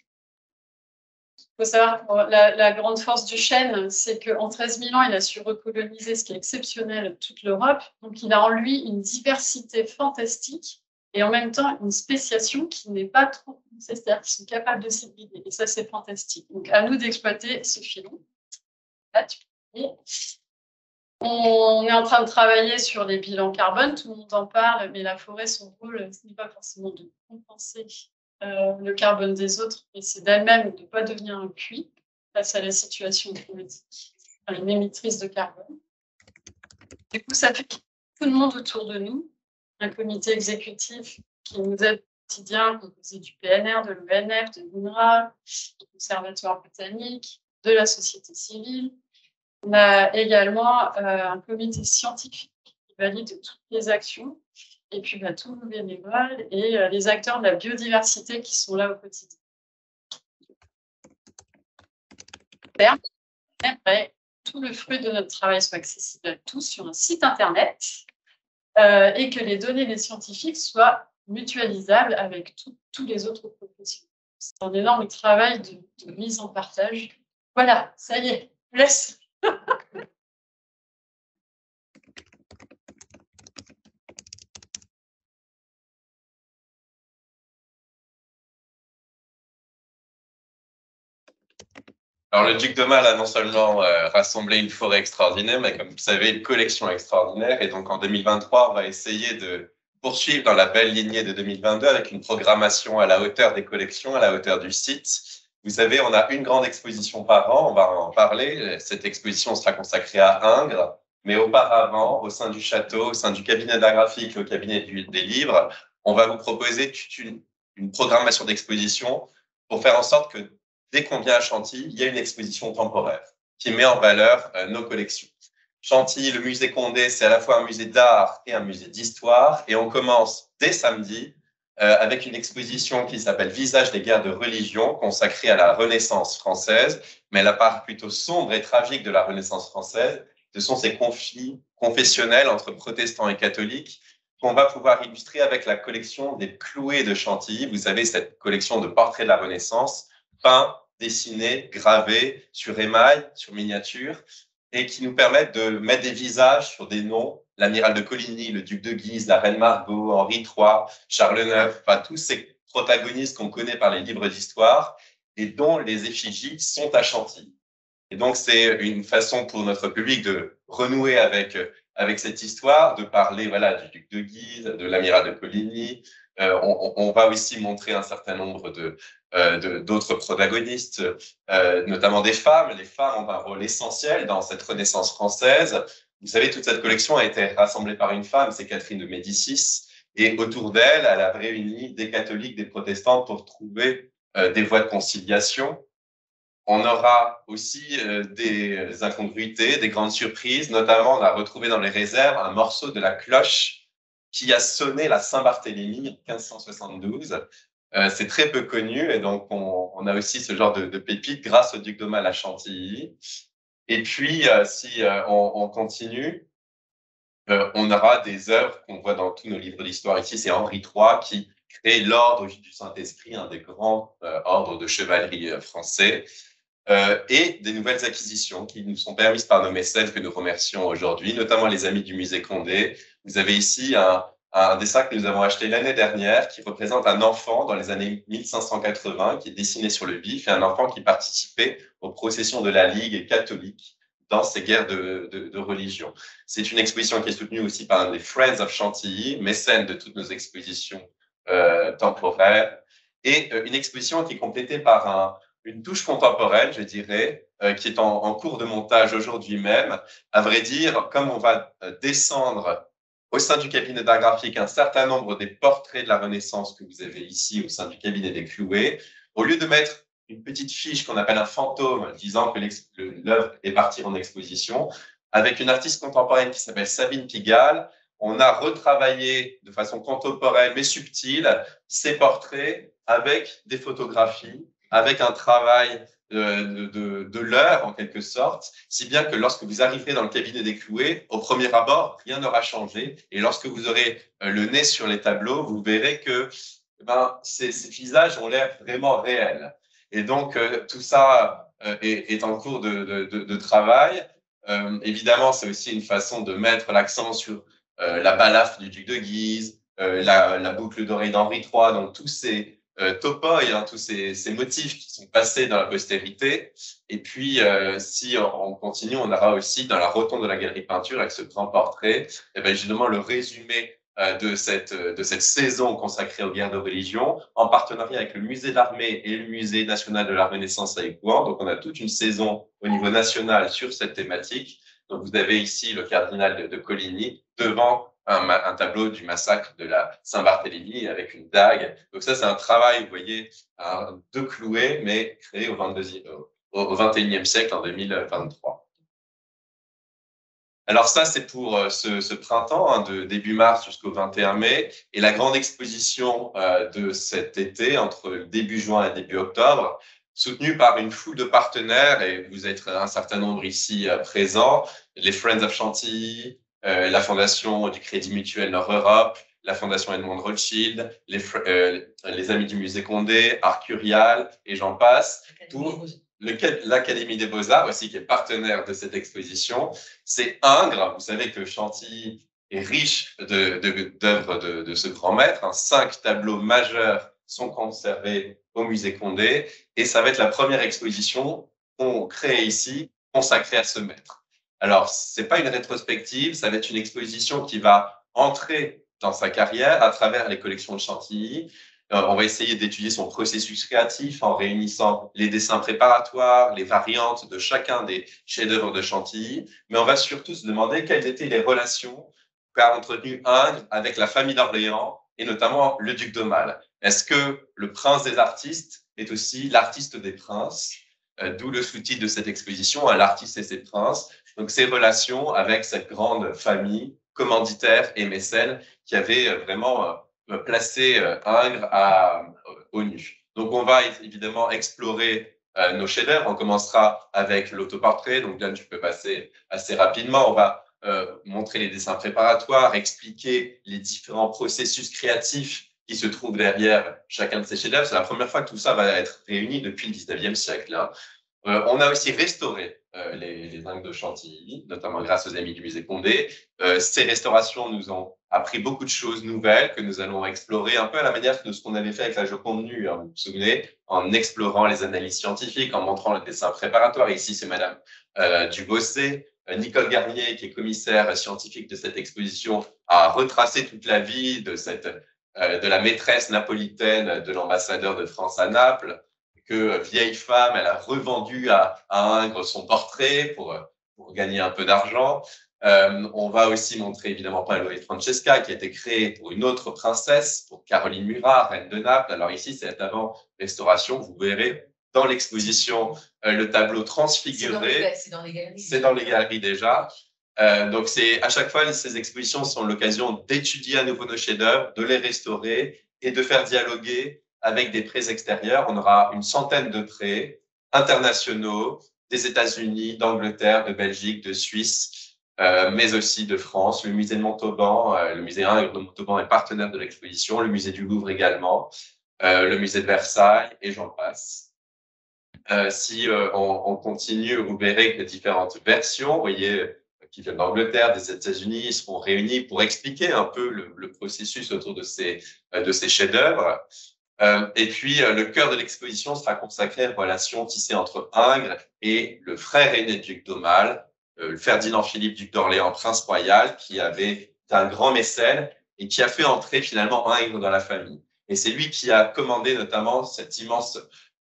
Il faut savoir que la grande force du chêne, c'est qu'en 13 000 ans, il a su recoloniser, ce qui est exceptionnel, toute l'Europe. Donc, il a en lui une diversité fantastique et en même temps une spéciation qui n'est pas trop... C'est-à-dire qu'ils sont capables de s'hybrider. Et ça, c'est fantastique. Donc, à nous d'exploiter ce filon. Là, tu peux voir. On est en train de travailler sur les bilans carbone. Tout le monde en parle, mais la forêt, son rôle, ce n'est pas forcément de compenser le carbone des autres, et c'est d'elle-même de ne pas devenir un puits face à la situation climatique, une émettrice de carbone. Du coup, ça fait tout le monde autour de nous, un comité exécutif qui nous aide au quotidien, composé du PNR, de l'ONF, de l'INRA, du Conservatoire botanique, de la société civile. On a également un comité scientifique qui valide toutes les actions. Et puis tous nos bénévoles et les acteurs de la biodiversité qui sont là au quotidien. Après, tout le fruit de notre travail soit accessible à tous sur un site internet et que les données des scientifiques soient mutualisables avec tous les autres professionnels. C'est un énorme travail de mise en partage. Voilà, ça y est, je laisse. Alors, le duc de Mal a non seulement rassemblé une forêt extraordinaire, mais comme vous savez, une collection extraordinaire. Et donc, en 2023, on va essayer de poursuivre dans la belle lignée de 2022 avec une programmation à la hauteur des collections, à la hauteur du site. Vous savez, on a une grande exposition par an, on va en parler. Cette exposition sera consacrée à Ingres. Mais auparavant, au sein du château, au sein du cabinet d'art graphique, au cabinet des livres, on va vous proposer une programmation d'exposition pour faire en sorte que dès qu'on vient à Chantilly, il y a une exposition temporaire qui met en valeur nos collections. Chantilly, le musée Condé, c'est à la fois un musée d'art et un musée d'histoire. Et on commence dès samedi avec une exposition qui s'appelle Visage des guerres de religion, consacrée à la Renaissance française. Mais la part plutôt sombre et tragique de la Renaissance française, ce sont ces conflits confessionnels entre protestants et catholiques qu'on va pouvoir illustrer avec la collection des Clouets de Chantilly. Vous savez, cette collection de portraits de la Renaissance, peints, dessinés, gravés sur émail, sur miniature, et qui nous permettent de mettre des visages sur des noms, l'amiral de Coligny, le duc de Guise, la reine Margot, Henri III, Charles IX, enfin tous ces protagonistes qu'on connaît par les livres d'histoire et dont les effigies sont à Chantilly. Et donc, c'est une façon pour notre public de renouer avec cette histoire, de parler du duc de Guise, de l'amiral de Coligny. On va aussi montrer un certain nombre d'autres protagonistes, notamment des femmes. Les femmes ont un rôle essentiel dans cette Renaissance française. Vous savez, toute cette collection a été rassemblée par une femme, c'est Catherine de Médicis. Et autour d'elle, elle a réuni des catholiques, des protestants pour trouver des voies de conciliation. On aura aussi des incongruités, des grandes surprises. Notamment, on a retrouvé dans les réserves un morceau de la cloche qui a sonné la Saint-Barthélemy en 1572. C'est très peu connu et donc on a aussi ce genre de pépite grâce au duc d'Aumale à Chantilly. Et puis, si on continue, on aura des œuvres qu'on voit dans tous nos livres d'histoire ici. C'est Henri III qui crée l'ordre du Saint-Esprit, un des grands ordres de chevalerie français, et des nouvelles acquisitions qui nous sont permises par nos mécènes que nous remercions aujourd'hui, notamment les amis du musée Condé. Vous avez ici un dessin que nous avons acheté l'année dernière qui représente un enfant dans les années 1580 qui est dessiné sur le vif et un enfant qui participait aux processions de la Ligue catholique dans ces guerres de religion. C'est une exposition qui est soutenue aussi par un des Friends of Chantilly, mécène de toutes nos expositions temporaires, et une exposition qui est complétée par une touche contemporaine, je dirais, qui est en cours de montage aujourd'hui même. À vrai dire, comme on va descendre au sein du cabinet d'art graphique un certain nombre des portraits de la Renaissance que vous avez ici au sein du cabinet des Clouets, au lieu de mettre une petite fiche qu'on appelle un fantôme disant que l'œuvre est partie en exposition, avec une artiste contemporaine qui s'appelle Sabine Pigalle, on a retravaillé de façon contemporaine mais subtile ces portraits avec des photographies, avec un travail de l'heure en quelque sorte, si bien que lorsque vous arriverez dans le cabinet des Clouets, au premier abord, rien n'aura changé. Et lorsque vous aurez le nez sur les tableaux, vous verrez que ces visages ont l'air vraiment réels. Et donc, tout ça est en cours de travail. Évidemment, c'est aussi une façon de mettre l'accent sur la balafre du duc de Guise, la boucle d'oreille d'Henri III, donc tous ces topoi, tous ces motifs qui sont passés dans la postérité. Et puis, si on continue, on aura aussi dans la rotonde de la galerie peinture, avec ce grand portrait, justement le résumé de cette saison consacrée aux guerres de religion, en partenariat avec le musée d'armée et le musée national de la Renaissance à Écouen. Donc, on a toute une saison au niveau national sur cette thématique. Donc, vous avez ici le cardinal de Coligny devant un tableau du massacre de la Saint-Barthélemy avec une dague. Donc ça, c'est un travail, vous voyez, de Clouet, mais créé au 21e siècle, en 2023. Alors ça, c'est pour ce printemps, de début mars jusqu'au 21 mai. Et la grande exposition de cet été, entre début juin et début octobre, soutenue par une foule de partenaires, et vous êtes un certain nombre ici présents, les Friends of Chantilly, la Fondation du Crédit Mutuel Nord-Europe, la Fondation Edmond Rothschild, les Amis du Musée Condé, Art Curial, et j'en passe. L'Académie des Beaux-Arts aussi, qui est partenaire de cette exposition. C'est Ingres. Vous savez que Chantilly est riche d'œuvres de ce grand maître. 5 tableaux majeurs sont conservés au Musée Condé. Et ça va être la première exposition qu'on crée ici, consacrée à ce maître. Alors, ce n'est pas une rétrospective, ça va être une exposition qui va entrer dans sa carrière à travers les collections de Chantilly. On va essayer d'étudier son processus créatif en réunissant les dessins préparatoires, les variantes de chacun des chefs-d'œuvre de Chantilly, mais on va surtout se demander quelles étaient les relations qu'a entretenu Ingres avec la famille d'Orléans et notamment le duc d'Aumale. Est-ce que le prince des artistes est aussi l'artiste des princes, d'où le sous-titre de cette exposition, l'artiste et ses princes. Donc, ces relations avec cette grande famille commanditaire et mécène qui avait vraiment placé Ingres au nu. Donc, on va évidemment explorer nos chefs-d'œuvre. On commencera avec l'autoportrait. Donc, là, tu peux passer assez rapidement. On va montrer les dessins préparatoires, expliquer les différents processus créatifs qui se trouvent derrière chacun de ces chefs-d'œuvre. C'est la première fois que tout ça va être réuni depuis le 19e siècle. Hein. On a aussi restauré les Ingres de Chantilly, notamment grâce aux amis du musée Condé. Ces restaurations nous ont appris beaucoup de choses nouvelles que nous allons explorer un peu à la manière de ce qu'on avait fait avec la Joconde nue, hein, vous vous souvenez, en explorant les analyses scientifiques, en montrant le dessin préparatoire. Ici, c'est Madame Dubossé. Nicole Garnier, qui est commissaire scientifique de cette exposition, a retracé toute la vie de la maîtresse napolitaine de l'ambassadeur de France à Naples, que vieille femme, elle a revendu à Ingres son portrait pour gagner un peu d'argent. On va aussi montrer évidemment Paolo et Francesca, qui a été créé pour une autre princesse, pour Caroline Murat, reine de Naples. Alors ici, c'est avant restauration. Vous verrez dans l'exposition le tableau transfiguré. C'est dans les galeries. C'est dans les galeries déjà. Donc, à chaque fois, ces expositions sont l'occasion d'étudier à nouveau nos chefs-d'œuvre, de les restaurer et de faire dialoguer avec des prêts extérieurs. On aura une centaine de prêts internationaux des États-Unis, d'Angleterre, de Belgique, de Suisse, mais aussi de France. Le musée de Montauban, le musée Ingres de Montauban est partenaire de l'exposition, le musée du Louvre également, le musée de Versailles, et j'en passe. Si on continue, vous verrez que différentes versions, vous voyez, qui viennent d'Angleterre, des États-Unis, seront réunies pour expliquer un peu le processus autour de ces chefs-d'œuvre. Et puis, le cœur de l'exposition sera consacré aux relations tissées entre Ingres et le frère aîné du duc d'Aumale, Ferdinand Philippe, duc d'Orléans, prince royal, qui avait un grand mécène et qui a fait entrer finalement Ingres dans la famille. Et c'est lui qui a commandé notamment cet immense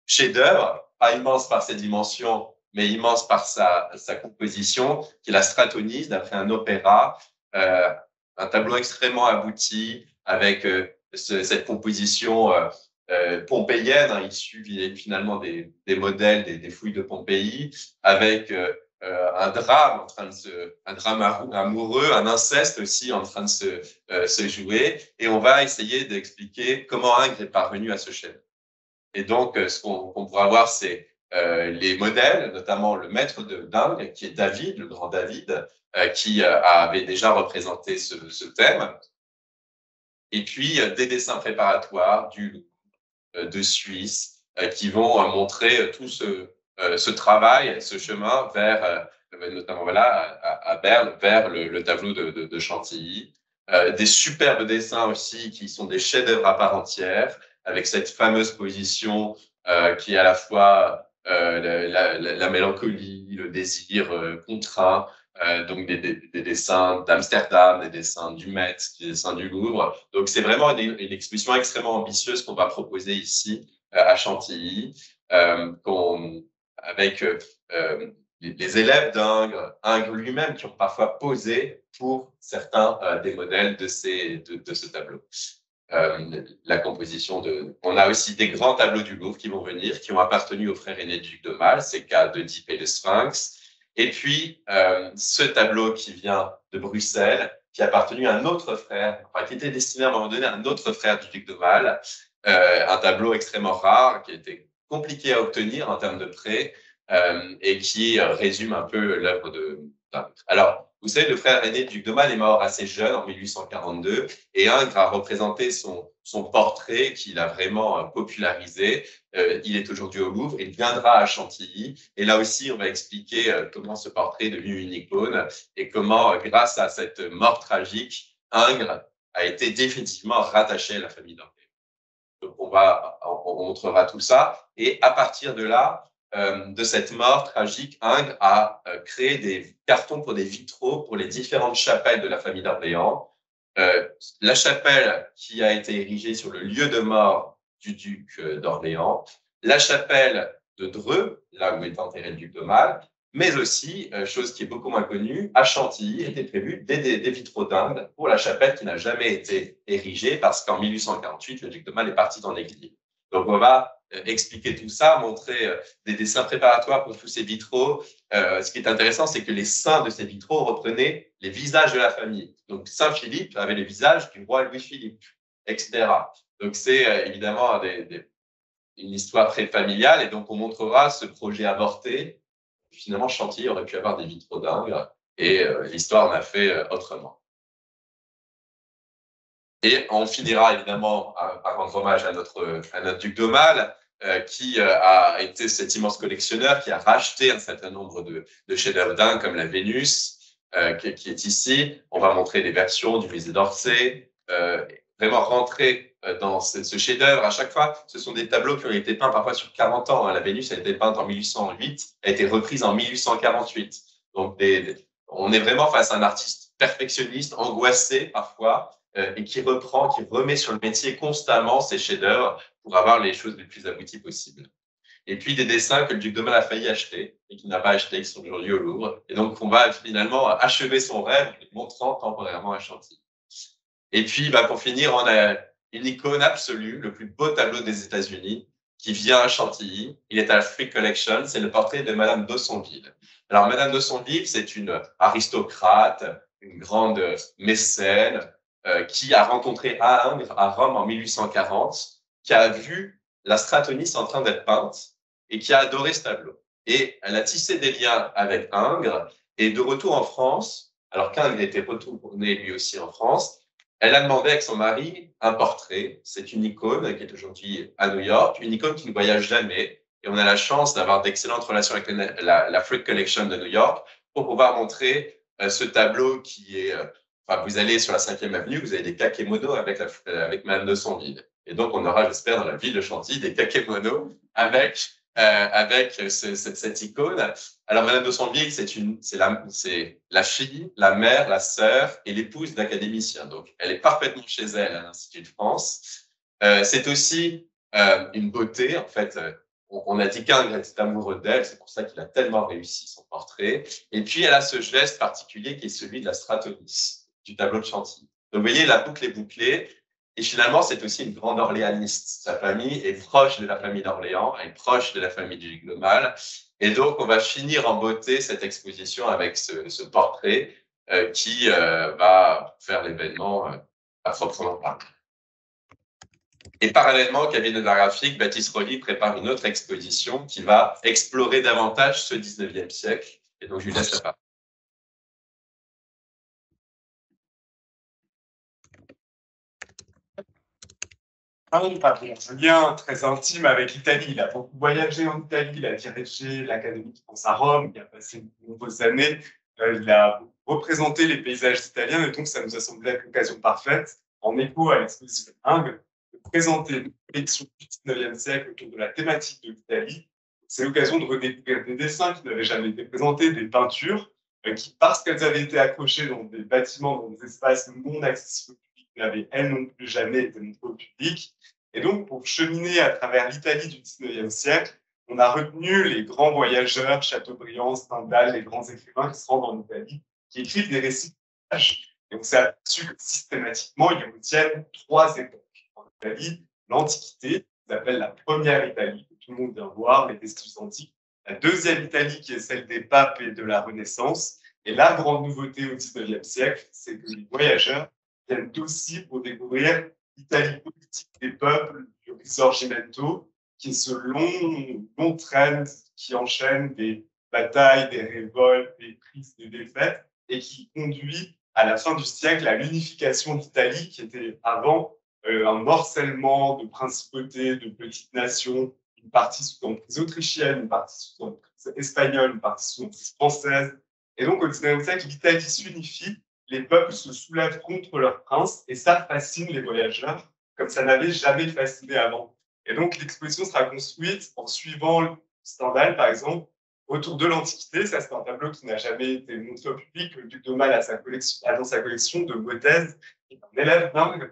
chef-d'œuvre, pas immense par ses dimensions, mais immense par sa composition, qui est la Stratonice, d'après un opéra, un tableau extrêmement abouti, avec cette composition pompéienne, hein, issue finalement des modèles des fouilles de Pompéi, avec un drame un drame amoureux, un inceste aussi en train de se jouer, et on va essayer d'expliquer comment Ingres est parvenu à ce chef. Et donc, ce qu'on pourra voir, c'est les modèles, notamment le maître d'Ingres, qui est David, le grand David, qui avait déjà représenté ce thème. Et puis, des dessins préparatoires du Louvre, de Suisse, qui vont montrer tout ce travail, ce chemin vers, notamment voilà, à Berne, vers le tableau de Chantilly. Des superbes dessins aussi qui sont des chefs-d'œuvre à part entière, avec cette fameuse position qui est à la fois la mélancolie, le désir contraint, donc des dessins d'Amsterdam, des dessins du Met, des dessins du Louvre. Donc c'est vraiment une exposition extrêmement ambitieuse qu'on va proposer ici à Chantilly, avec les élèves d'Ingres lui-même qui ont parfois posé pour certains des modèles de ce tableau. La composition on a aussi des grands tableaux du Louvre qui vont venir, qui ont appartenu aux frères aînés du duc d'Aumale, c'est cas d'Oedipe et le Sphinx. Et puis, ce tableau qui vient de Bruxelles, qui a appartenu à un autre frère, enfin, qui était destiné à un moment donné à un autre frère du duc d'Aumale, un tableau extrêmement rare, qui était compliqué à obtenir en termes de prêt, et qui résume un peu l'œuvre d'Ingres. Alors, vous savez, le frère aîné du duc d'Aumale est mort assez jeune, en 1842, et Ingres a représenté son portrait qu'il a vraiment popularisé. Il est aujourd'hui au Louvre, il viendra à Chantilly, et là aussi, on va expliquer comment ce portrait est devenu une icône, et comment, grâce à cette mort tragique, Ingres a été définitivement rattaché à la famille d'Orléans. Donc, on montrera tout ça, et à partir de là, de cette mort tragique, Ingres a créé des cartons pour des vitraux pour les différentes chapelles de la famille d'Orléans. La chapelle qui a été érigée sur le lieu de mort du duc d'Orléans, la chapelle de Dreux, là où est enterré le duc d'Aumale, mais aussi, chose qui est beaucoup moins connue, à Chantilly était prévu des vitraux d'Ingres pour la chapelle qui n'a jamais été érigée parce qu'en 1848, le duc d'Aumale est parti dans l'exil. Donc, on va expliquer tout ça, montrer des dessins préparatoires pour tous ces vitraux. Ce qui est intéressant, c'est que les saints de ces vitraux reprenaient les visages de la famille. Donc, Saint Philippe avait le visage du roi Louis-Philippe, etc. Donc, c'est évidemment une histoire très familiale, et donc on montrera ce projet avorté. Finalement, Chantilly aurait pu avoir des vitraux d'Ingres, et l'histoire en a fait autrement. Et on finira évidemment par rendre hommage à notre duc d'Aumale, qui a été cet immense collectionneur, qui a racheté un certain nombre de chefs-d'œuvre d'Ingres, comme la Vénus, qui est ici. On va montrer des versions du musée d'Orsay, vraiment rentrer dans ce chef-d'œuvre. À chaque fois, ce sont des tableaux qui ont été peints parfois sur 40 ans. La Vénus a été peinte en 1808, a été reprise en 1848. Donc, on est vraiment face à un artiste perfectionniste, angoissé parfois, et qui remet sur le métier constamment ses chefs-d'œuvre pour avoir les choses les plus abouties possibles. Et puis des dessins que le duc d'Aumale a failli acheter et qu'il n'a pas acheté, qui sont aujourd'hui au Louvre. Et donc, on va finalement achever son rêve en les montrant temporairement à Chantilly. Et puis, pour finir, on a une icône absolue, le plus beau tableau des États-Unis, qui vient à Chantilly. Il est à la Frick Collection. C'est le portrait de Madame d'Aussonville. Alors, Madame de Sonville, c'est une aristocrate, une grande mécène qui a rencontré Ingres à Rome en 1840, qui a vu la Stratonice en train d'être peinte et qui a adoré ce tableau. Et elle a tissé des liens avec Ingres et de retour en France, alors qu'Ingres était retourné lui aussi en France, elle a demandé avec son mari un portrait. C'est une icône qui est aujourd'hui à New York, une icône qui ne voyage jamais. Et on a la chance d'avoir d'excellentes relations avec la Frick Collection de New York pour pouvoir montrer ce tableau qui est... Enfin, vous allez sur la 5e avenue, vous avez des kakémonos avec Madame de Sonville. Et donc, on aura, j'espère, dans la ville de Chantilly, des kakémonos avec cette icône. Alors, Madame de Sonville, c'est la fille, la mère, la sœur et l'épouse d'académiciens. Donc, elle est parfaitement chez elle à l'Institut de France. C'est aussi une beauté, en fait. On a dit qu'Ingres était amoureux d'elle, c'est pour ça qu'il a tellement réussi son portrait. Et puis, elle a ce geste particulier qui est celui de la Stratonice, du tableau de Chantilly. Donc, vous voyez, la boucle est bouclée. Et finalement, c'est aussi une grande orléaniste. Sa famille est proche de la famille d'Orléans, elle est proche de la famille du duc d'Aumale. Et donc, on va finir en beauté cette exposition avec ce portrait qui va faire l'événement à proprement parler. Et parallèlement, au cabinet d'art graphique, Baptiste Rolly prépare une autre exposition qui va explorer davantage ce 19e siècle. Et donc, je lui laisse la parole. Il a un lien très intime avec l'Italie. Il a beaucoup voyagé en Italie, il a dirigé l'Académie de France à Rome, il a passé de nombreuses années, il a représenté les paysages italiens, et donc ça nous a semblé être l'occasion parfaite, en écho à l'exposition Ingres, de présenter une collection du 19e siècle autour de la thématique de l'Italie. C'est l'occasion de redécouvrir des dessins qui n'avaient jamais été présentés, des peintures, qui, parce qu'elles avaient été accrochées dans des bâtiments, dans des espaces non accessibles au public, n'avaient elles non plus jamais été montrées au public. Et donc, pour cheminer à travers l'Italie du 19e siècle, on a retenu les grands voyageurs, Chateaubriand, Stendhal, les grands écrivains qui se rendent en Italie, qui écrivent des récits de voyage. Et on s'est aperçu que systématiquement, ils retiennent 3 époques. En Italie, l'Antiquité, qu'on appelle la première Italie, que tout le monde vient voir, les vestiges antiques. La deuxième Italie, qui est celle des papes et de la Renaissance. Et la grande nouveauté au 19e siècle, c'est que les voyageurs viennent aussi pour découvrir l'Italie politique des peuples du Risorgimento, qui est ce long trend qui enchaîne des batailles, des révoltes, des crises, des défaites, et qui conduit à la fin du siècle à l'unification d'Italie, qui était avant un morcellement de principautés, de petites nations, une partie sous emprise autrichienne, une partie sous emprise espagnole, une partie sous emprise française. Et donc, au XIXe siècle, l'Italie s'unifie, les peuples se soulèvent contre leur prince, et ça fascine les voyageurs, comme ça n'avait jamais fasciné avant. Et donc, l'exposition sera construite en suivant Stendhal, par exemple, autour de l'Antiquité. Ça, c'est un tableau qui n'a jamais été montré au public. Le duc d'Aumale a dans sa collection de Bothèse, qui est un élève d'Ingres,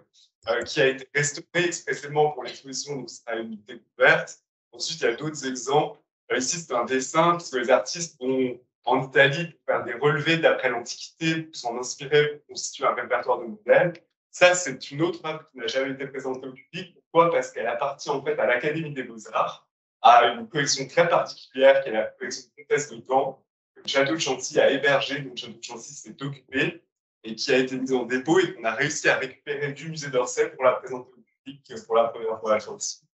qui a été restauré expressément pour l'exposition, donc c'est une découverte. Ensuite, il y a d'autres exemples. Ici, c'est un dessin, parce que les artistes vont en Italie pour faire des relevés d'après l'Antiquité, pour s'en inspirer, pour constituer un répertoire de modèles. Ça, c'est une autre œuvre qui n'a jamais été présentée au public. Pourquoi? Parce qu'elle appartient en fait à l'Académie des Beaux-Arts, à une collection très particulière qui est la collection Comtesse de Caen, que le château de Chantilly a hébergé, donc le château de Chantilly s'est occupé, et qui a été mise en dépôt et qu'on a réussi à récupérer du musée d'Orsay pour la présenter au public pour la première fois à Chantilly.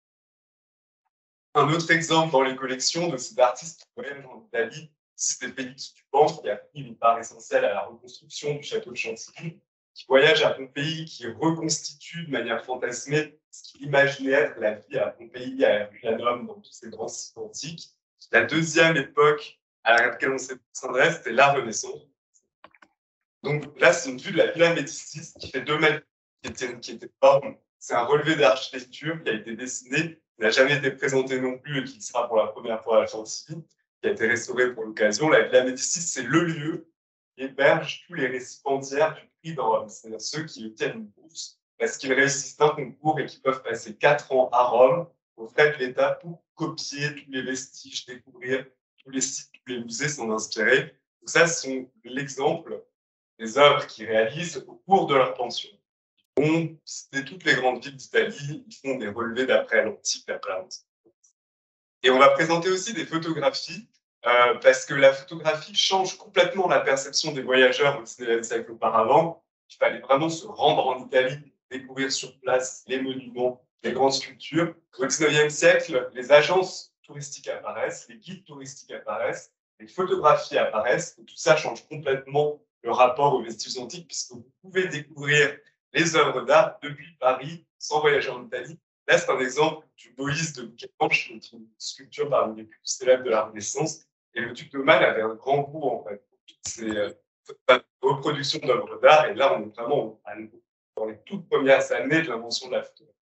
Un autre exemple dans les collections de ces artistes qui voyagent en Italie, c'est Félix Dupan, qui a pris une part essentielle à la reconstruction du château de Chantilly, qui voyage à Pompéi, qui reconstitue de manière fantasmée ce qu'il imaginait être la vie à Pompéi, à Herculaneum, dans tous ces grands sites antiques. La deuxième époque à laquelle on s'adresse, c'est la Renaissance. Donc là, c'est une vue de la Villa Médicis qui fait 2 mètres, qui était énorme. C'est un relevé d'architecture qui a été dessiné, qui n'a jamais été présenté non plus et qui sera pour la première fois à Chantilly, qui a été restauré pour l'occasion. La Villa Médicis, c'est le lieu qui héberge tous les récipiendaires du prix de Rome, c'est-à-dire ceux qui obtiennent une bourse parce qu'ils réussissent un concours et qui peuvent passer 4 ans à Rome aux frais de l'État pour copier tous les vestiges, découvrir tous les sites, tous les musées, s'en inspirer. Donc ça, c'est l'exemple des œuvres qu'ils réalisent au cours de leur pension. Ils vont visiter toutes les grandes villes d'Italie, ils font des relevés d'après l'antique, d'après l'antique. Et on va présenter aussi des photographies parce que la photographie change complètement la perception des voyageurs au XIXe siècle auparavant. Il fallait vraiment se rendre en Italie, découvrir sur place les monuments, les grandes sculptures. Au XIXe siècle, les agences touristiques apparaissent, les guides touristiques apparaissent, les photographies apparaissent, et tout ça change complètement le rapport aux vestiges antiques, puisque vous pouvez découvrir les œuvres d'art depuis Paris sans voyager en Italie. Là, c'est un exemple du Moïse de Michel-Ange, qui est une sculpture parmi les plus célèbres de la Renaissance. Et le duc d'Aumale avait un grand goût, en fait, pour toutes ces reproductions d'œuvres d'art. Et là, on est vraiment dans les toutes premières années de l'invention de la photographie.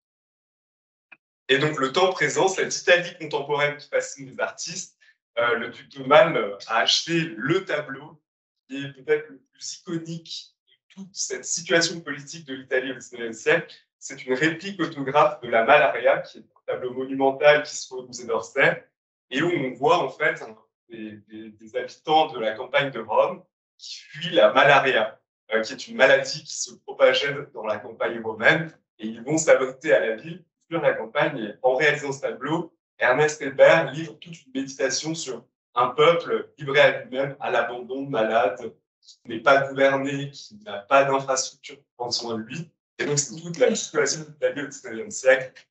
Et donc, le temps présent, cette Italie contemporaine qui fascine les artistes, le duc d'Aumale a acheté le tableau qui est peut-être le plus iconique de toute cette situation politique de l'Italie au XIXe siècle. C'est une réplique autographe de la Malaria, qui est un tableau monumental qui se trouve au musée d'Orsay, et où on voit en fait des habitants de la campagne de Rome qui fuient la malaria, qui est une maladie qui se propageait dans la campagne romaine, et ils vont s'abriter à la ville, fuir la campagne. Et en réalisant ce tableau, Ernest Hébert livre toute une méditation sur un peuple livré à lui-même, à l'abandon, malade, qui n'est pas gouverné, qui n'a pas d'infrastructure pour prendre soin de lui. Et donc, c'est toute la situation de l'Italie au XIXe siècle.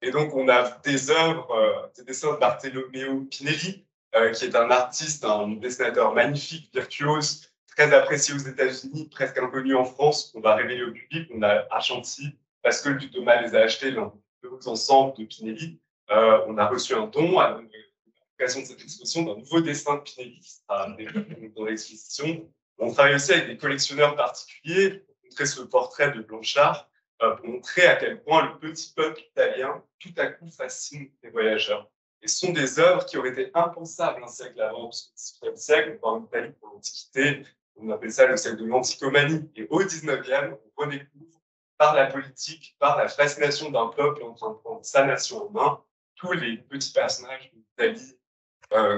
Et donc, on a des œuvres, des dessins de Bartolomeo Pinelli, qui est un artiste, un dessinateur magnifique, virtuose, très apprécié aux États-Unis, presque inconnu en France, qu'on va révéler au public. On a à Chantilly, parce que le duc d'Aumale les a achetés, l'un des deux ensembles de Pinelli. On a reçu un don à l'occasion de cette exposition d'un nouveau dessin de Pinelli qui sera dans l'exposition. On travaille aussi avec des collectionneurs particuliers pour montrer ce portrait de Blanchard, pour montrer à quel point le petit peuple italien, tout à coup, fascine les voyageurs. Et ce sont des œuvres qui auraient été impensables un siècle avant, parce que le XVIIe siècle, on parle en Italie pour l'Antiquité, on appelle ça le siècle de l'anticomanie. Et au XIXe, on redécouvre, par la politique, par la fascination d'un peuple en train de prendre sa nation en main, tous les petits personnages de l'Italie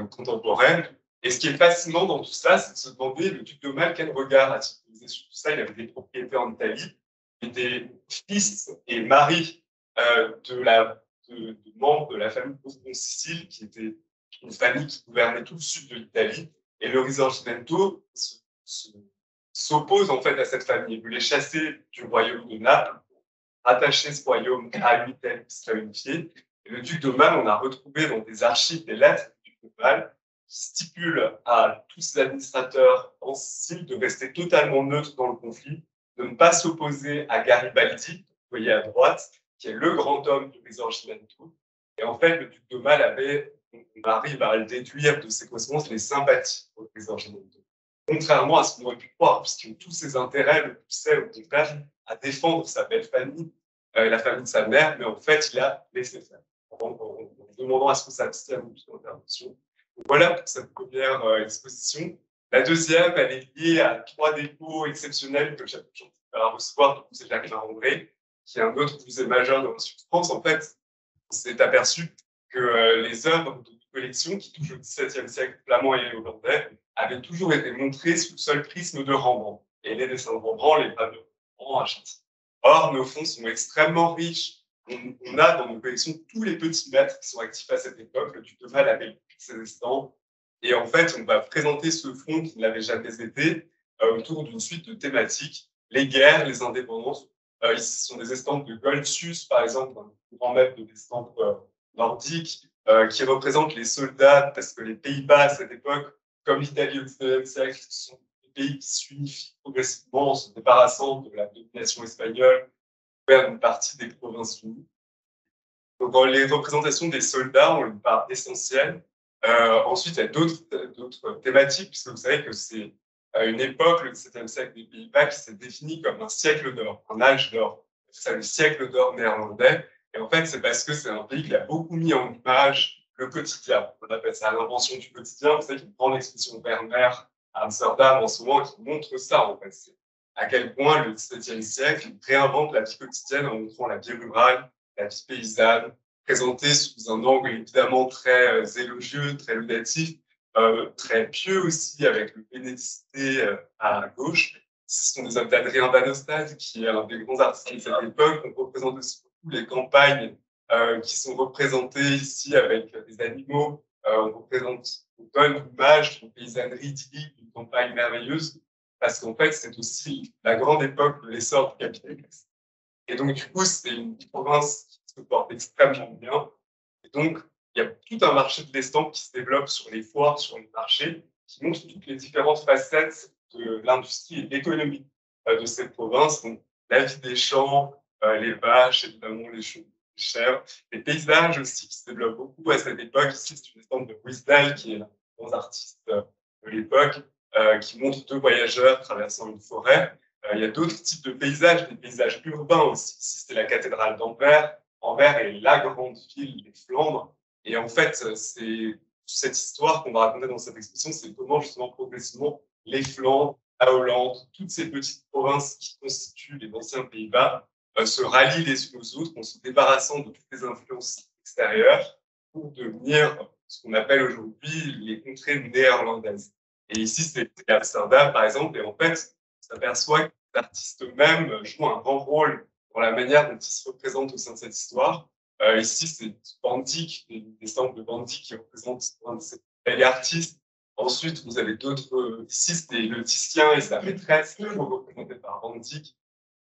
contemporaine. Et ce qui est fascinant dans tout ça, c'est de se demander, le duc d'Aumale, quel regard a-t-il posé sur tout ça? Il avait des propriétés en Italie, il était fils et mari de membres de la famille Bourbon-Sicile, qui était une famille qui gouvernait tout le sud de l'Italie. Et le Risorgimento s'oppose en fait à cette famille. Il voulait chasser du royaume de Naples, rattacher ce royaume à une telle qui serait unifiée. Et le duc d'Aumale, on a retrouvé dans des archives des lettres du duc d'Aumale qui stipulent à tous ses administrateurs en Sicile de rester totalement neutres dans le conflit, de ne pas s'opposer à Garibaldi, vous voyez à droite, qui est le grand homme du Risorgimento. Et en fait, le duc d'Aumale avait, on arrive à le déduire de ses correspondances, les sympathies pour le Risorgimento. Contrairement à ce qu'on aurait pu croire, puisque tous ses intérêts le poussaient au contraire à défendre sa belle famille, la famille de sa mère, mais en fait, il a laissé faire, en demandant à ce que ça s'abstienne de toute intervention. Voilà pour cette première exposition. La deuxième, elle est liée à 3 dépôts exceptionnels que j'ai à recevoir du musée Jacques André, qui est un autre musée majeur dans le sud de France. En fait, on s'est aperçu que les œuvres de collection qui touchent au XVIIe siècle flamand et hollandais avaient toujours été montrées sous le seul prisme de Rembrandt. Et les dessins de Rembrandt, les gravures de Rembrandt à Chantilly. Or, nos fonds sont extrêmement riches. On a dans nos collections tous les petits maîtres qui sont actifs à cette époque. Le duc d'Aumale avait ses estampes. Et en fait, on va présenter ce fonds qui ne l'avait jamais été autour d'une suite de thématiques. Les guerres, les indépendances. Ici, ce sont des estampes de Goltzius, par exemple, un grand maître de estampes nordiques, qui représentent les soldats, parce que les Pays-Bas, à cette époque, comme l'Italie au XIXe siècle, sont des pays qui s'unifient progressivement en se débarrassant de la domination espagnole vers une partie des provinces unies. Donc, dans les représentations des soldats ont une part essentielle. Ensuite, il y a d'autres thématiques, puisque vous savez que c'est une époque, le XVIIe siècle des Pays-Bas, qui s'est défini comme un siècle d'or, un âge d'or. C'est le siècle d'or néerlandais. Et en fait, c'est parce que c'est un pays qui a beaucoup mis en image le quotidien. On appelle ça l'invention du quotidien. Vous savez qu'il y a une grande exposition Vermeer à Amsterdam en ce moment qui montre ça, en fait. C'est à quel point le XVIIe siècle réinvente la vie quotidienne en montrant la vie rurale, la vie paysanne, présentée sous un angle évidemment très élogieux, très laudatif, très pieux aussi, avec le Bénédicité à gauche. Ce sont des œuvres d'Adrien Van Ostade, qui est un des grands artistes de cette époque. On représente aussi beaucoup les campagnes qui sont représentées ici avec des animaux on donne l'image d'une paysannerie idyllique, d'une campagne merveilleuse, parce qu'en fait, c'est aussi la grande époque de l'essor du capitalisme. Et donc, du coup, c'est une province qui se porte extrêmement bien. Et donc, il y a tout un marché de l'estampe qui se développe sur les foires, sur les marchés, qui montre toutes les différentes facettes de l'industrie et de l'économie de cette province. Donc, la vie des champs, les vaches, évidemment, les chèvres, les paysages aussi qui se développent beaucoup à cette époque. Ici, c'est une estampe de Ruisdael, qui est un grand artiste de l'époque, qui montre deux voyageurs traversant une forêt. Il y a d'autres types de paysages, des paysages urbains aussi. Ici, c'est la cathédrale d'Anvers. Anvers est la grande ville des Flandres. Et en fait, c'est cette histoire qu'on va raconter dans cette exposition, c'est comment justement progressivement les Flandres, la Hollande, toutes ces petites provinces qui constituent les anciens Pays-Bas se rallient les unes aux autres en se débarrassant de toutes les influences extérieures pour devenir ce qu'on appelle aujourd'hui les contrées néerlandaises. Et ici, c'est Amsterdam, par exemple, et en fait, on s'aperçoit que les artistes eux-mêmes jouent un grand rôle dans la manière dont ils se représentent au sein de cette histoire. Ici, c'est Van Dyck, des samples de Van Dyck qui représentent un de ces belles artistes. Ensuite, vous avez d'autres. Ici, c'est le Titien et sa maîtresse, toujours représentés par Van Dyck.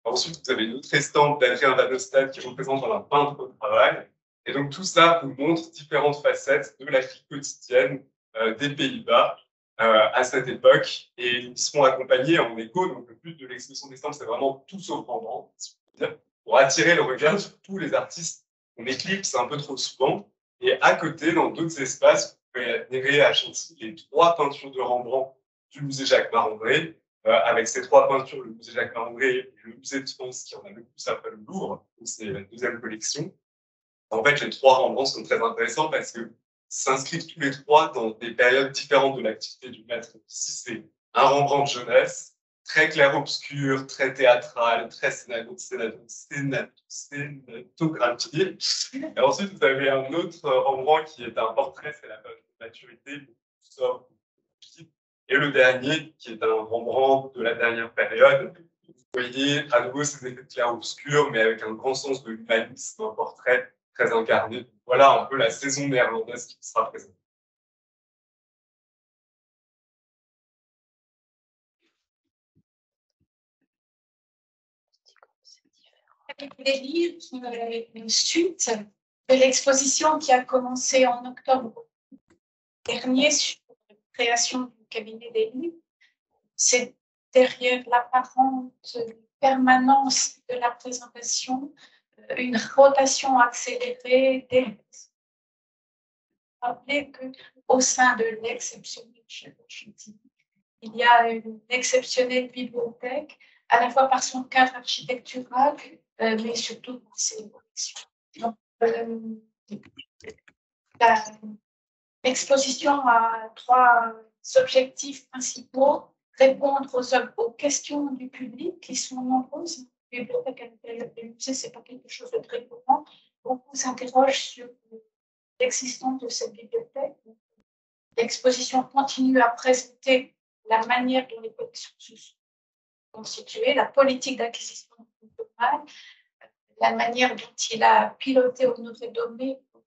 Ensuite, vous avez une autre estampe d'Adrien Van Ostade qui représente un peintre au travail. Et donc, tout ça vous montre différentes facettes de la vie quotidienne des Pays-Bas à cette époque. Et ils seront accompagnés en écho. Donc, le but de l'exposition d'estampes, c'est vraiment tout sauf Rembrandt, si on peut dire, pour attirer le regard sur tous les artistes qu'on éclipse un peu trop souvent. Et à côté, dans d'autres espaces, vous pouvez admirer à Chantilly les 3 peintures de Rembrandt du musée Jacques-Marandré. Avec ces 3 peintures, le musée Jacques-Marandré et le musée de France qui en a le plus après le Louvre, c'est la deuxième collection. En fait, les 3 Rembrandts sont très intéressants parce que s'inscrivent tous les 3 dans des périodes différentes de l'activité du maître. Ici, c'est un Rembrandt de jeunesse, très clair-obscur, très théâtral, très cinématographié. Et ensuite, vous avez un autre Rembrandt qui est un portrait, c'est la période de maturité, beaucoup plus sobre. Et le dernier, qui est un Rembrandt de la dernière période, vous voyez à nouveau ces effets de clair-obscur, mais avec un grand sens de l'humanisme, un portrait très incarné. Voilà un peu la saison néerlandaise qui sera présente. Les livres, une suite de l'exposition qui a commencé en octobre dernier sur la création du cabinet des livres. C'est derrière l'apparente permanence de la présentation, une rotation accélérée des rappeler qu'au sein de l'exceptionnel Chantilly, il y a une exceptionnelle bibliothèque, à la fois par son cadre architectural, mais surtout par ses collections. Donc, l'exposition a 3 objectifs principaux: répondre aux questions du public qui sont nombreuses. La bibliothèque à l'intérieur du musée, ce n'est pas quelque chose de très courant. Beaucoup s'interrogent sur l'existence de cette bibliothèque. L'exposition continue à présenter la manière dont les collections se sont constituées, la politique d'acquisition culturelle, la manière dont il a piloté Honoré Domé pour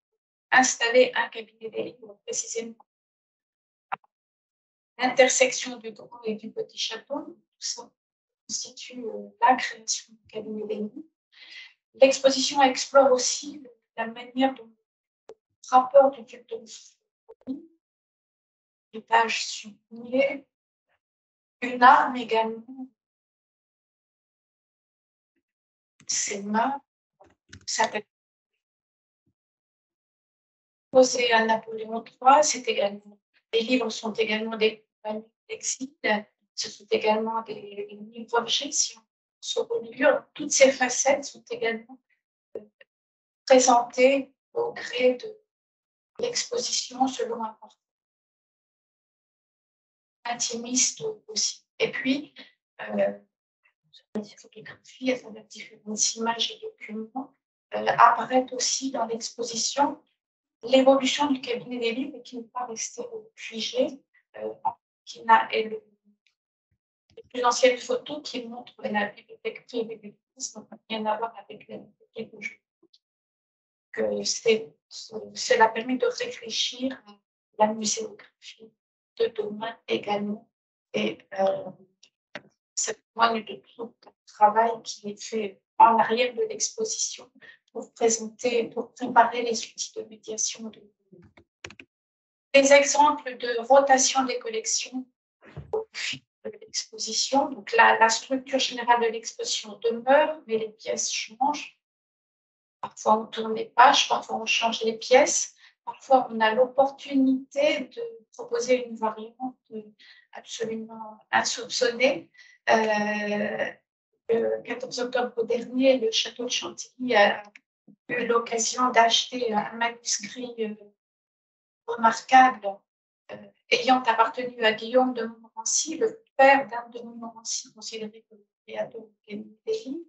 installer un cabinet des livres, précisément l'intersection du Grand et du Petit Château. Tout ça constitue la création du cabinet des livres. L'exposition explore aussi la manière dont le rapport du duc de Montfermeil, les pages soulignées, une arme également, ses mains, s'appelle posé à Napoléon III. C'est également, les livres sont également des compagnies d'exil, ce sont également des livres objets, si on se reliure. Toutes ces facettes sont également présentées au gré de l'exposition selon un portrait intimiste aussi. Et puis, les photographies à travers différentes images et documents apparaissent aussi dans l'exposition. L'évolution du cabinet des livres qui n'est pas restée figée, qui n'a les plus anciennes photos qui montrent la bibliothèque privée du Christ n'ont rien à voir avec la bibliothèque d'aujourd'hui. Cela permet de réfléchir à la muséographie de Domain également. Et ça témoigne de tout le travail qui est fait en arrière de l'exposition pour préparer les outils de médiation. Des exemples de rotation des collections au fil de l'exposition. Donc là, la structure générale de l'exposition demeure, mais les pièces changent. Parfois, on tourne les pages, parfois, on change les pièces. Parfois, on a l'opportunité de proposer une variante absolument insoupçonnée. Le 14 octobre dernier, le château de Chantilly a eu l'occasion d'acheter un manuscrit remarquable ayant appartenu à Guillaume de Montmorency, le père d'Anne de Montmorency, considéré comme le créateur du pays.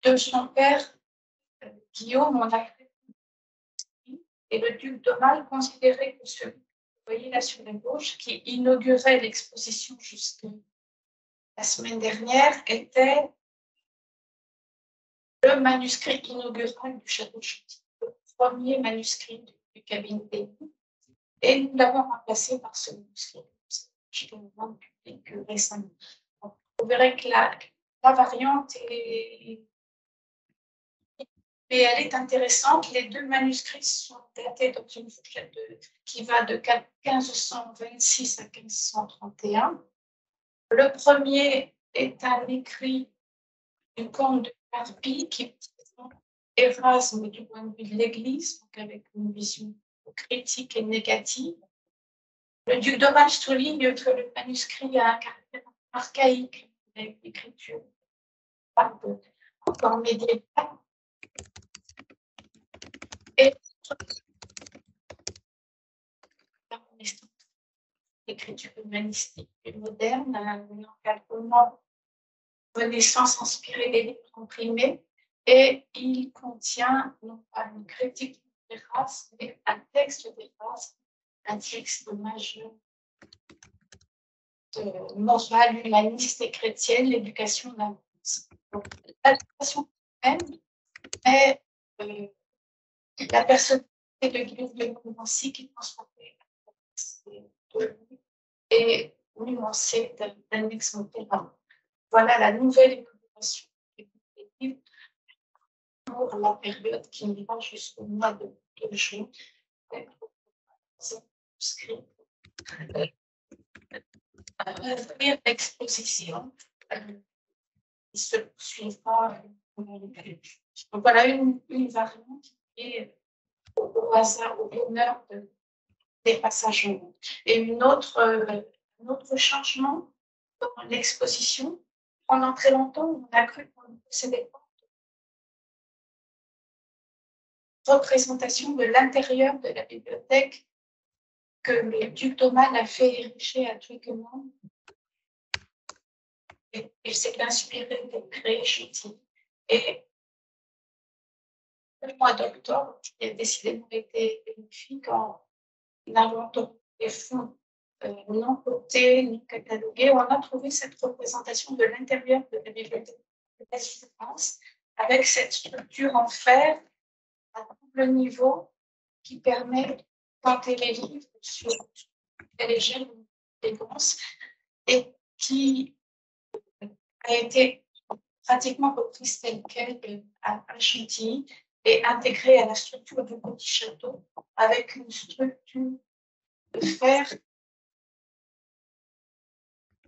De son père, Guillaume, on a et le duc d'Aumale considérait que celui que vous voyez là sur la gauche, qui inaugurait l'exposition jusqu'à la semaine dernière, était le manuscrit inaugural du château de Chantilly, le premier manuscrit du cabinet des livres. Et nous l'avons remplacé par ce manuscrit qui est devenu public récemment. Donc, vous verrez que la variante est. Mais elle est intéressante. Les deux manuscrits sont datés dans une fourchette qui va de 1526 à 1531. Le premier est un écrit du comte de Carpi qui présente Érasme du point de vue de l'Église, donc avec une vision critique et négative. Le duc d'Aumale souligne que le manuscrit a un caractère archaïque, avec l'écriture encore médiévale. Et l'écriture humanistique et moderne, un encadrement Renaissance inspiré des livres imprimés, et il contient non pas une critique des races, mais un texte des races, un texte majeur de morale humaniste et chrétienne, l'éducation de la race. L'éducation même est la personnalité de Guillaume de Montmorency qui est transportée et nuancée d'un exemple. Voilà la nouvelle publication des livres pour la période qui va jusqu'au mois de juin. Ouvrir l'exposition qui se poursuivra. Donc voilà une variante qui est au hasard, au bonheur des passages. Et un autre changement dans l'exposition, pendant très longtemps, on a cru qu'on ne possédait pas de représentation de l'intérieur de la bibliothèque que le duc d'Aumale a fait ériger à Twickenham. Et il s'est inspiré de créer Chantilly. Et le mois d'octobre, qui a décidément été bénéfique en inventant des fonds non cotés, non catalogués, on a trouvé cette représentation de l'intérieur de la bibliothèque de la France avec cette structure en fer à double niveau qui permet de planter les livres sur des légères élégance et qui a été pratiquement reprise telle quelle à Chantilly et intégrée à la structure du petit château avec une structure de fer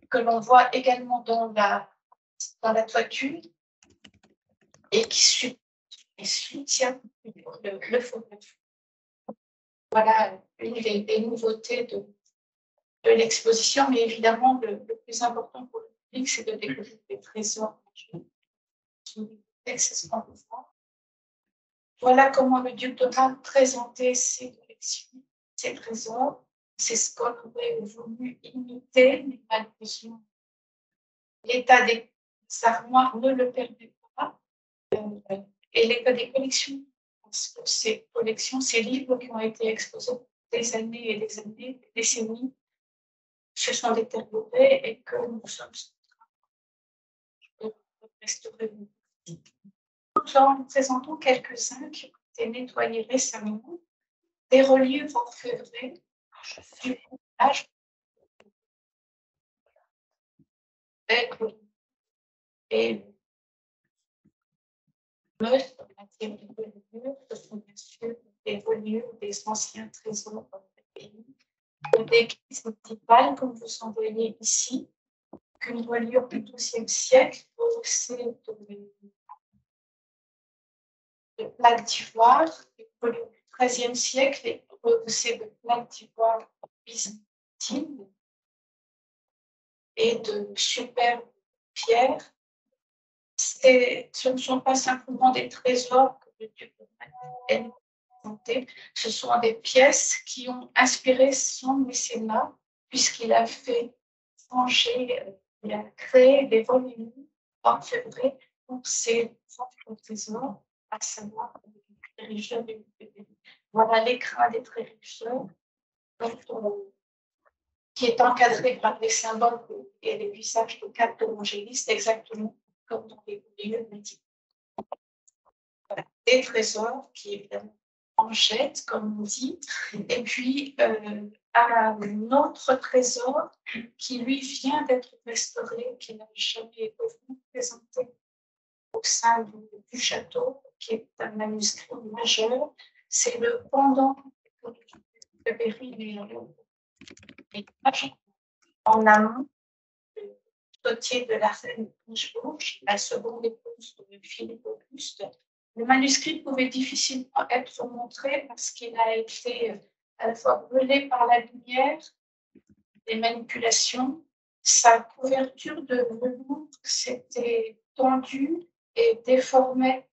que l'on voit également dans la toiture et qui soutient le faux. Voilà une des nouveautés de l'exposition, mais évidemment, le plus important pour le public, c'est de découvrir les trésors. C'est ce qu'on peut voir. Voilà comment le duc d'Aumale présentait ses collections, ses trésors. C'est ce qu'on aurait voulu imiter, mais malheureusement, l'état des armoires ne le permet pas. Et l'état des collections, parce que ces collections, ces livres qui ont été exposés des années et des années, des décennies, se sont détériorés et que nous sommes en train de restaurer. Nous en présentons quelques-uns qui ont été nettoyés récemment, des reliefs orfévrés du coulage et meute en matière de reliure, ce sont bien sûr des reliures des anciens trésors du pays, d'églises médiévales, comme vous en voyez ici, qu'une reliure du XIIe siècle, rehaussée de plaques d'ivoire, une reliure du XIIIe siècle, rehaussée de plaques d'ivoire byzantines et de superbes pierres. Ce ne sont pas simplement des trésors que le duc de Manille présenté, ce sont des pièces qui ont inspiré son mécénat, puisqu'il a fait changer, il a créé des volumes orfévrés pour ces propres trésors, à savoir les richeurs du pays. Voilà l'écrin des trésors qui est encadré par les symboles et les visages de quatre évangélistes, exactement comme dans les lieux médicaux. Voilà. Des trésors qui, évidemment, en jettent, comme on dit, et puis un autre trésor qui, lui, vient d'être restauré, qui n'a jamais été présenté au sein du château, qui est un manuscrit majeur. C'est le pendant de Berry en amont du sautier de la reine Ange-Blanche, la seconde épouse de Philippe Auguste. Le manuscrit pouvait difficilement être montré parce qu'il a été à la fois brûlé par la lumière, les manipulations. Sa couverture de velours s'était tendue et déformait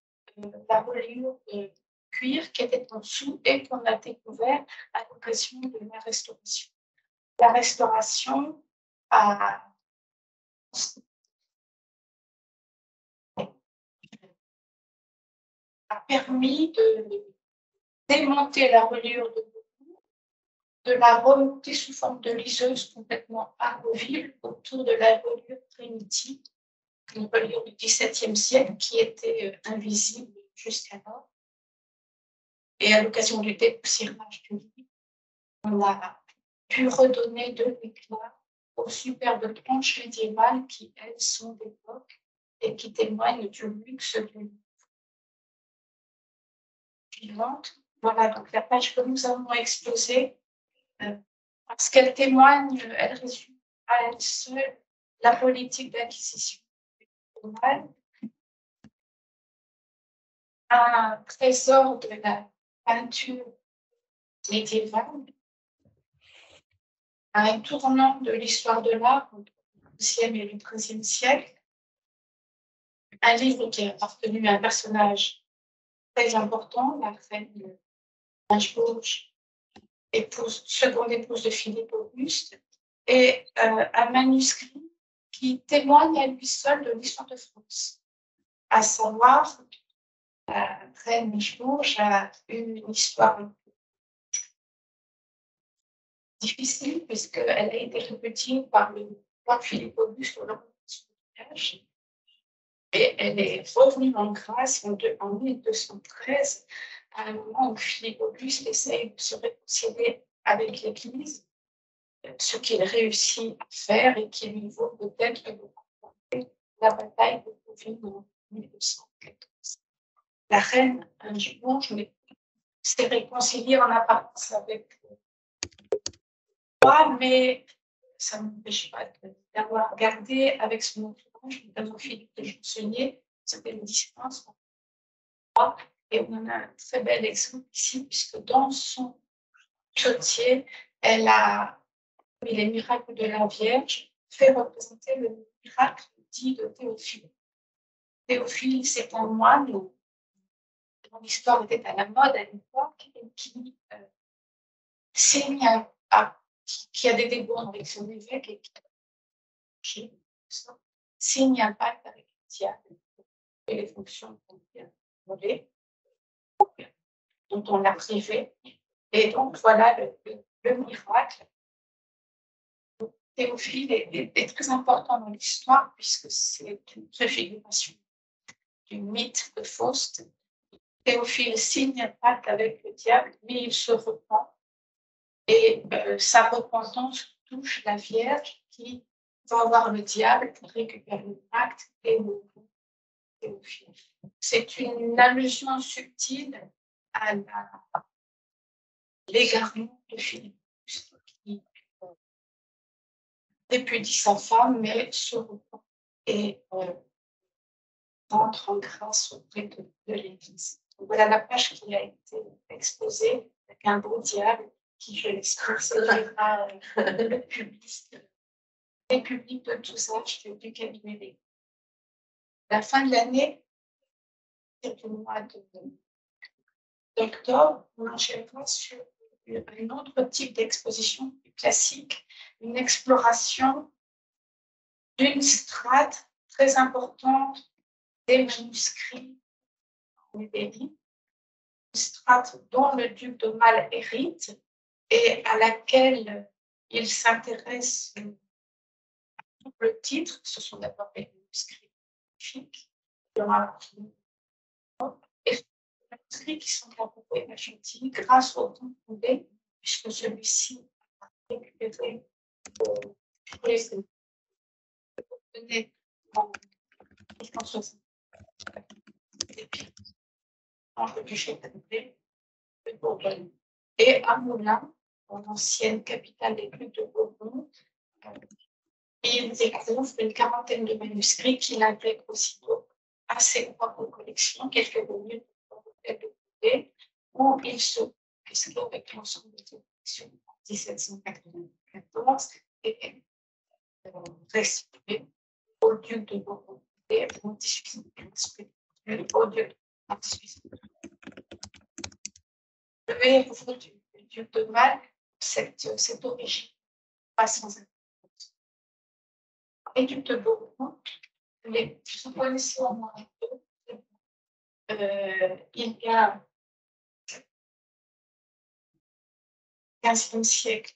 la reliure de cuir qui était en dessous et qu'on a découvert à l'occasion de la restauration. La restauration a permis de démonter la reliure de la remonter sous forme de liseuse complètement amovible autour de la reliure Trinity, une reliure du XVIIe siècle qui était invisible jusqu'alors. Et à l'occasion du dépoussiérage du livre, on a pu redonner de l'éclat aux superbes planches médiévales qui, elles, sont d'époque et qui témoignent du luxe du livre. Suivante. Voilà donc la page que nous avons exposée, parce qu'elle témoigne, elle résume à elle seule la politique d'acquisition culturelle, un trésor de la peinture médiévale, un tournant de l'histoire de l'art entre le XIIe et le XIIIe siècle, un livre qui a appartenu à un personnage très important, la reine Ange-Blanche, seconde épouse de Philippe Auguste, et un manuscrit qui témoigne à lui seul de l'histoire de France, à savoir la reine Ange-Blanche a eu une histoire difficile puisqu'elle a été repétée par le roi Philippe Auguste au long de son voyage. Et elle est revenue en grâce en 1213, à un moment où Philippe Auguste essaye de se réconcilier avec l'Église, ce qu'il réussit à faire et qui lui vaut peut-être de remporter la bataille de Bouvines en 1214. La reine Ange-Blanche s'est réconciliée en apparence avec moi, mais ça ne m'empêche pas d'avoir gardé avec son entourage, notamment Philippe de Chancelier, certaines distances. Et on en a un très bel exemple ici, puisque dans son chautier, elle a mis les miracles de la Vierge, fait représenter le miracle dit de Théophile. Théophile, c'est un moine dont l'histoire était à la mode à l'époque et qui signe qui a des débours avec son évêque et qui signe un pacte avec le diable et les fonctions qu'on vient voler, dont on l'a privé. Et donc, voilà le miracle. Théophile est très important dans l'histoire puisque c'est une préfiguration du mythe de Faust Théophile signe un pacte avec le diable, mais il se repent. Et sa repentance touche la Vierge qui va voir le diable, récupère le pacte et le Théophile. C'est une allusion subtile à l'égarement de Philippe, qui répudie sa femme, mais se repent et rentre en grâce auprès de l'Église. Voilà la page qui a été exposée avec un beau diable qui, je l'espère, sera le public de tous âges du cabinet des. La fin de l'année, c'est le mois d'octobre, on enchaînera sur un autre type d'exposition plus classique, une exploration d'une strate très importante des manuscrits en Ibérie, une strate dont le duc d'Aumale hérite et à laquelle il s'intéresse à double titre. Ce sont d'abord les manuscrits magnifiques, et les manuscrits qui sont approuvés à Chantilly grâce au temps trouvé, puisque celui-ci a récupéré les données en 1960 dans le duché de Bourgogne. Et à Moulins, en ancienne capitale des ducs de Bourbon, il découvre une quarantaine de manuscrits qu'il intègre aussitôt à ses propres collections, quelques minutes dans l'hôtel de Bourbon, où il se puisque avec l'ensemble des collections en 1794 et restitué au duc de Bourbon et en 1815, au duc de 1815. Le héros du duc de Mal, cette origine pas sans importance. Et duc de Bourbon, les connaissez au moins il y a 15e siècle,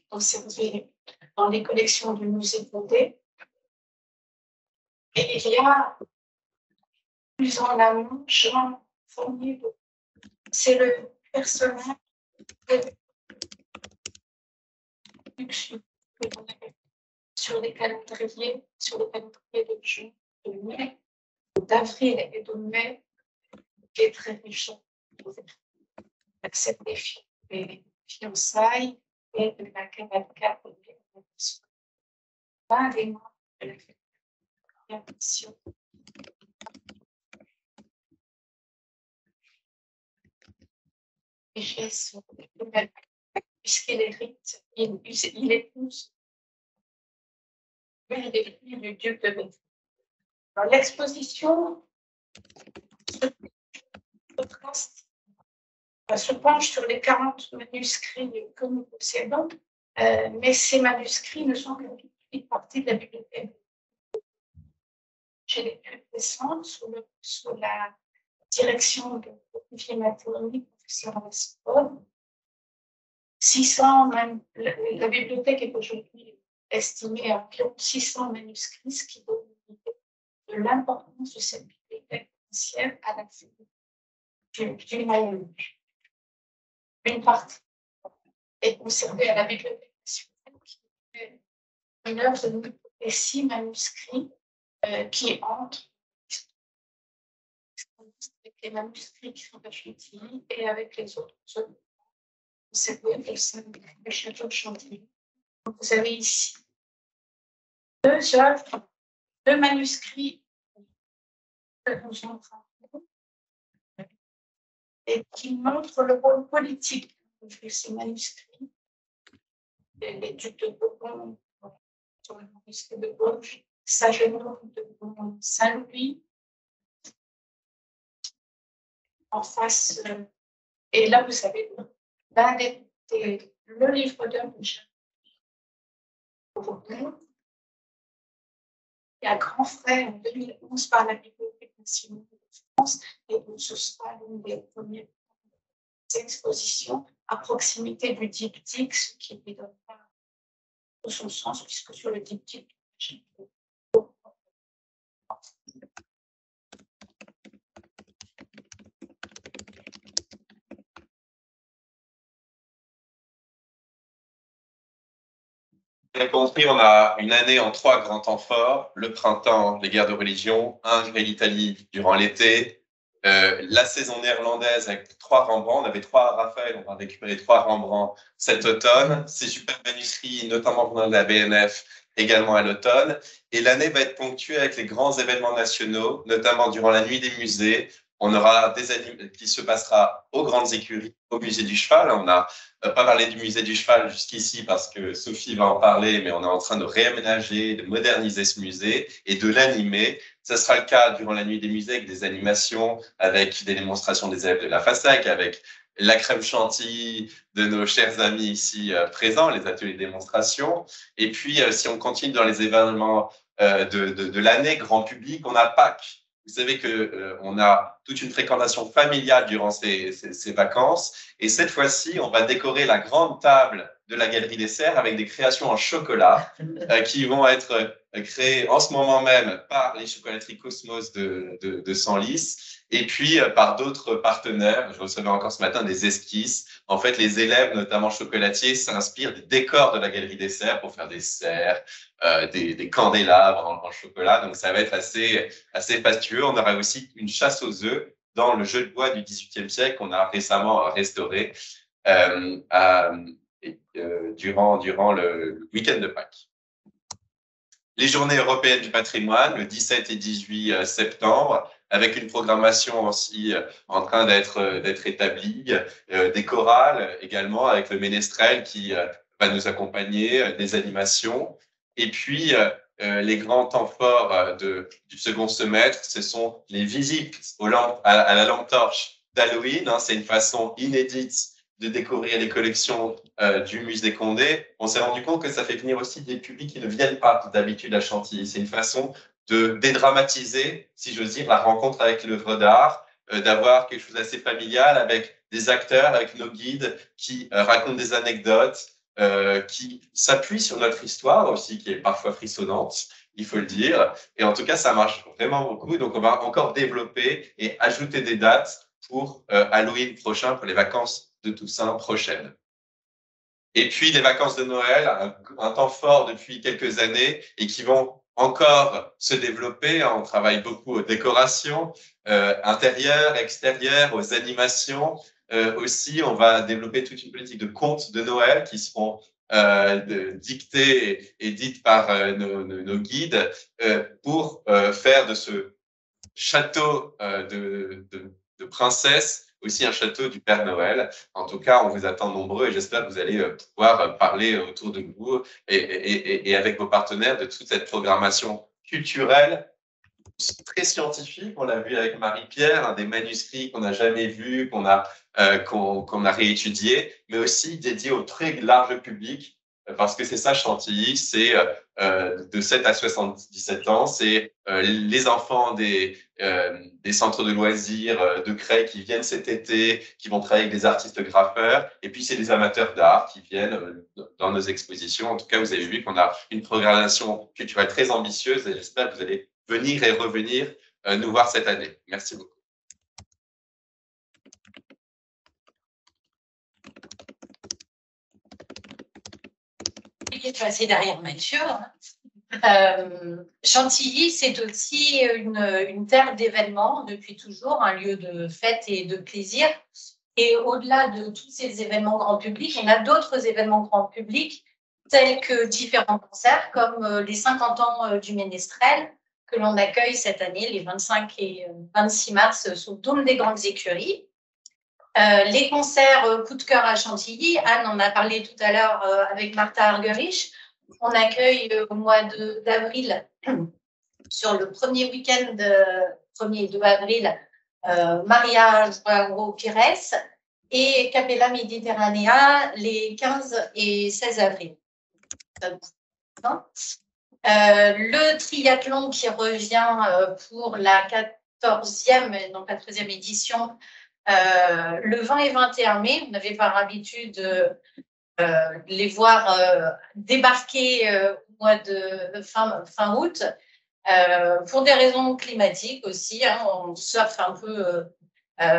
conservé dans les collections du musée Condé. Et il y a plus en amont Jean Fournier. C'est le personnage de Luxus que l'on avait sur les calendriers de juin, de mai, d'avril et de mai, qui est très riche. Accepte des fiançailles et de la cavalcade de l'élection. Pas des membres de la fédération. Richesse puisqu'il hérite, il épouse l'une des filles du duc de Bedford. L'exposition se penche sur les 40 manuscrits que nous possédons, mais ces manuscrits ne sont qu'une petite partie de la bibliothèque. J'ai les plus récentes sous la direction de Olivier Mattoni, professeur à l'ESPOD. 600, même, la bibliothèque est aujourd'hui estimée à environ 600 manuscrits, ce qui donne une idée de l'importance de cette bibliothèque ancienne à la fin du Moyen Âge. Une partie est conservée à la Bibliothèque nationale, qui est une œuvre de 6 manuscrits qui entrent avec les manuscrits qui sont à Chantilly et avec les autres œuvres conservées au sein du château de Chantilly. Donc, vous avez ici 2 œuvres, 2 manuscrits que nous empruntons et qui montrent le rôle politique de ces manuscrits. Les ducs de Bourbon, sur le manuscrit de gauche, Saint-Genou de Saint-Louis, en face. Et là, vous savez, le livre d'œuvre de Jean Bourbon, et à grand frais en 2011 par la Bibliothèque nationale de France, et donc ce sera l'une des premières expositions à proximité du diptyque, ce qui lui donnera dans son sens, puisque sur le diptyque, Vous avez compris, on a une année en 3 grands temps forts. Le printemps, les guerres de religion, Ingres et l'Italie durant l'été, la saison néerlandaise avec 3 Rembrandt. On avait 3 Raphaël, on va récupérer 3 Rembrandt cet automne. Ces super manuscrits, notamment venant de la BNF, également à l'automne. Et l'année va être ponctuée avec les grands événements nationaux, notamment durant la nuit des musées. On aura des animaux qui se passera aux grandes écuries, au musée du cheval. On a pas parlé du musée du cheval jusqu'ici parce que Sophie va en parler, mais on est en train de réaménager, de moderniser ce musée et de l'animer. Ce sera le cas durant la nuit des musées avec des animations, avec des démonstrations des élèves de la FASAC, avec la crème chantilly de nos chers amis ici présents, les ateliers de démonstration. Et puis, si on continue dans les événements de l'année, grand public, on a Pâques. Vous savez que on a toute une fréquentation familiale durant ces vacances. Et cette fois-ci, on va décorer la grande table de la Galerie des Serres avec des créations en chocolat qui vont être créées en ce moment même par les chocolateries Cosmos de Senlis et puis par d'autres partenaires. Je recevais encore ce matin des esquisses. En fait, les élèves, notamment chocolatiers, s'inspirent des décors de la Galerie des Serres pour faire des serres, des candélabres en chocolat. Donc, ça va être assez fastueux. On aura aussi une chasse aux œufs dans le jeu de bois du XVIIIe siècle qu'on a récemment restauré durant le week-end de Pâques. Les journées européennes du patrimoine, le 17 et 18 septembre, avec une programmation aussi en train d'être établie, des chorales également, avec le ménestrel qui va nous accompagner, des animations. Et puis, les grands temps forts du second semestre, ce sont les visites à la lampe torche d'Halloween. Hein, c'est une façon inédite de découvrir les collections du musée Condé. On s'est rendu compte que ça fait venir aussi des publics qui ne viennent pas d'habitude à Chantilly. C'est une façon de dédramatiser, si j'ose dire, la rencontre avec l'œuvre d'art, d'avoir quelque chose d'assez familial avec des acteurs, avec nos guides qui racontent des anecdotes, qui s'appuie sur notre histoire aussi, qui est parfois frissonnante, il faut le dire. Et en tout cas, ça marche vraiment beaucoup. Donc, on va encore développer et ajouter des dates pour Halloween prochain, pour les vacances de Toussaint prochaines. Et puis, les vacances de Noël, un temps fort depuis quelques années et qui vont encore se développer. On travaille beaucoup aux décorations intérieures, extérieures, aux animations. Aussi, on va développer toute une politique de contes de Noël qui seront dictées et dites par nos guides pour faire de ce château de princesse aussi un château du Père Noël. En tout cas, on vous attend nombreux et j'espère que vous allez pouvoir parler autour de vous et avec vos partenaires de toute cette programmation culturelle très scientifique. On l'a vu avec Marie-Pierre, un des manuscrits qu'on n'a jamais vus, qu'on a réétudié, mais aussi dédié au très large public, parce que c'est ça Chantilly, c'est de 7 à 77 ans, c'est les enfants des centres de loisirs de Creil qui viennent cet été, qui vont travailler avec des artistes graffeurs, et puis c'est les amateurs d'art qui viennent dans nos expositions. En tout cas, vous avez vu qu'on a une programmation culturelle très ambitieuse et j'espère que vous allez venir et revenir nous voir cette année. Merci beaucoup. Il est passé derrière Mathieu. Chantilly, c'est aussi une terre d'événements depuis toujours, un lieu de fête et de plaisir. Et au-delà de tous ces événements grand public, on a d'autres événements grand public, tels que différents concerts, comme les 50 ans du Ménestrel, que l'on accueille cette année, les 25 et 26 mars, sous le dôme des Grandes Écuries. Les concerts coup de cœur à Chantilly, Anne en a parlé tout à l'heure avec Martha Argerich. On accueille au mois d'avril, sur le premier week-end 1er et 2 avril, Maria Joao Pires et Capella Mediterranea les 15 et 16 avril. Le triathlon qui revient pour la 14e, non pas 13e édition, le 20 et 21 mai. On avait par habitude les voir débarquer au mois de fin août pour des raisons climatiques aussi. Hein, on surfe un peu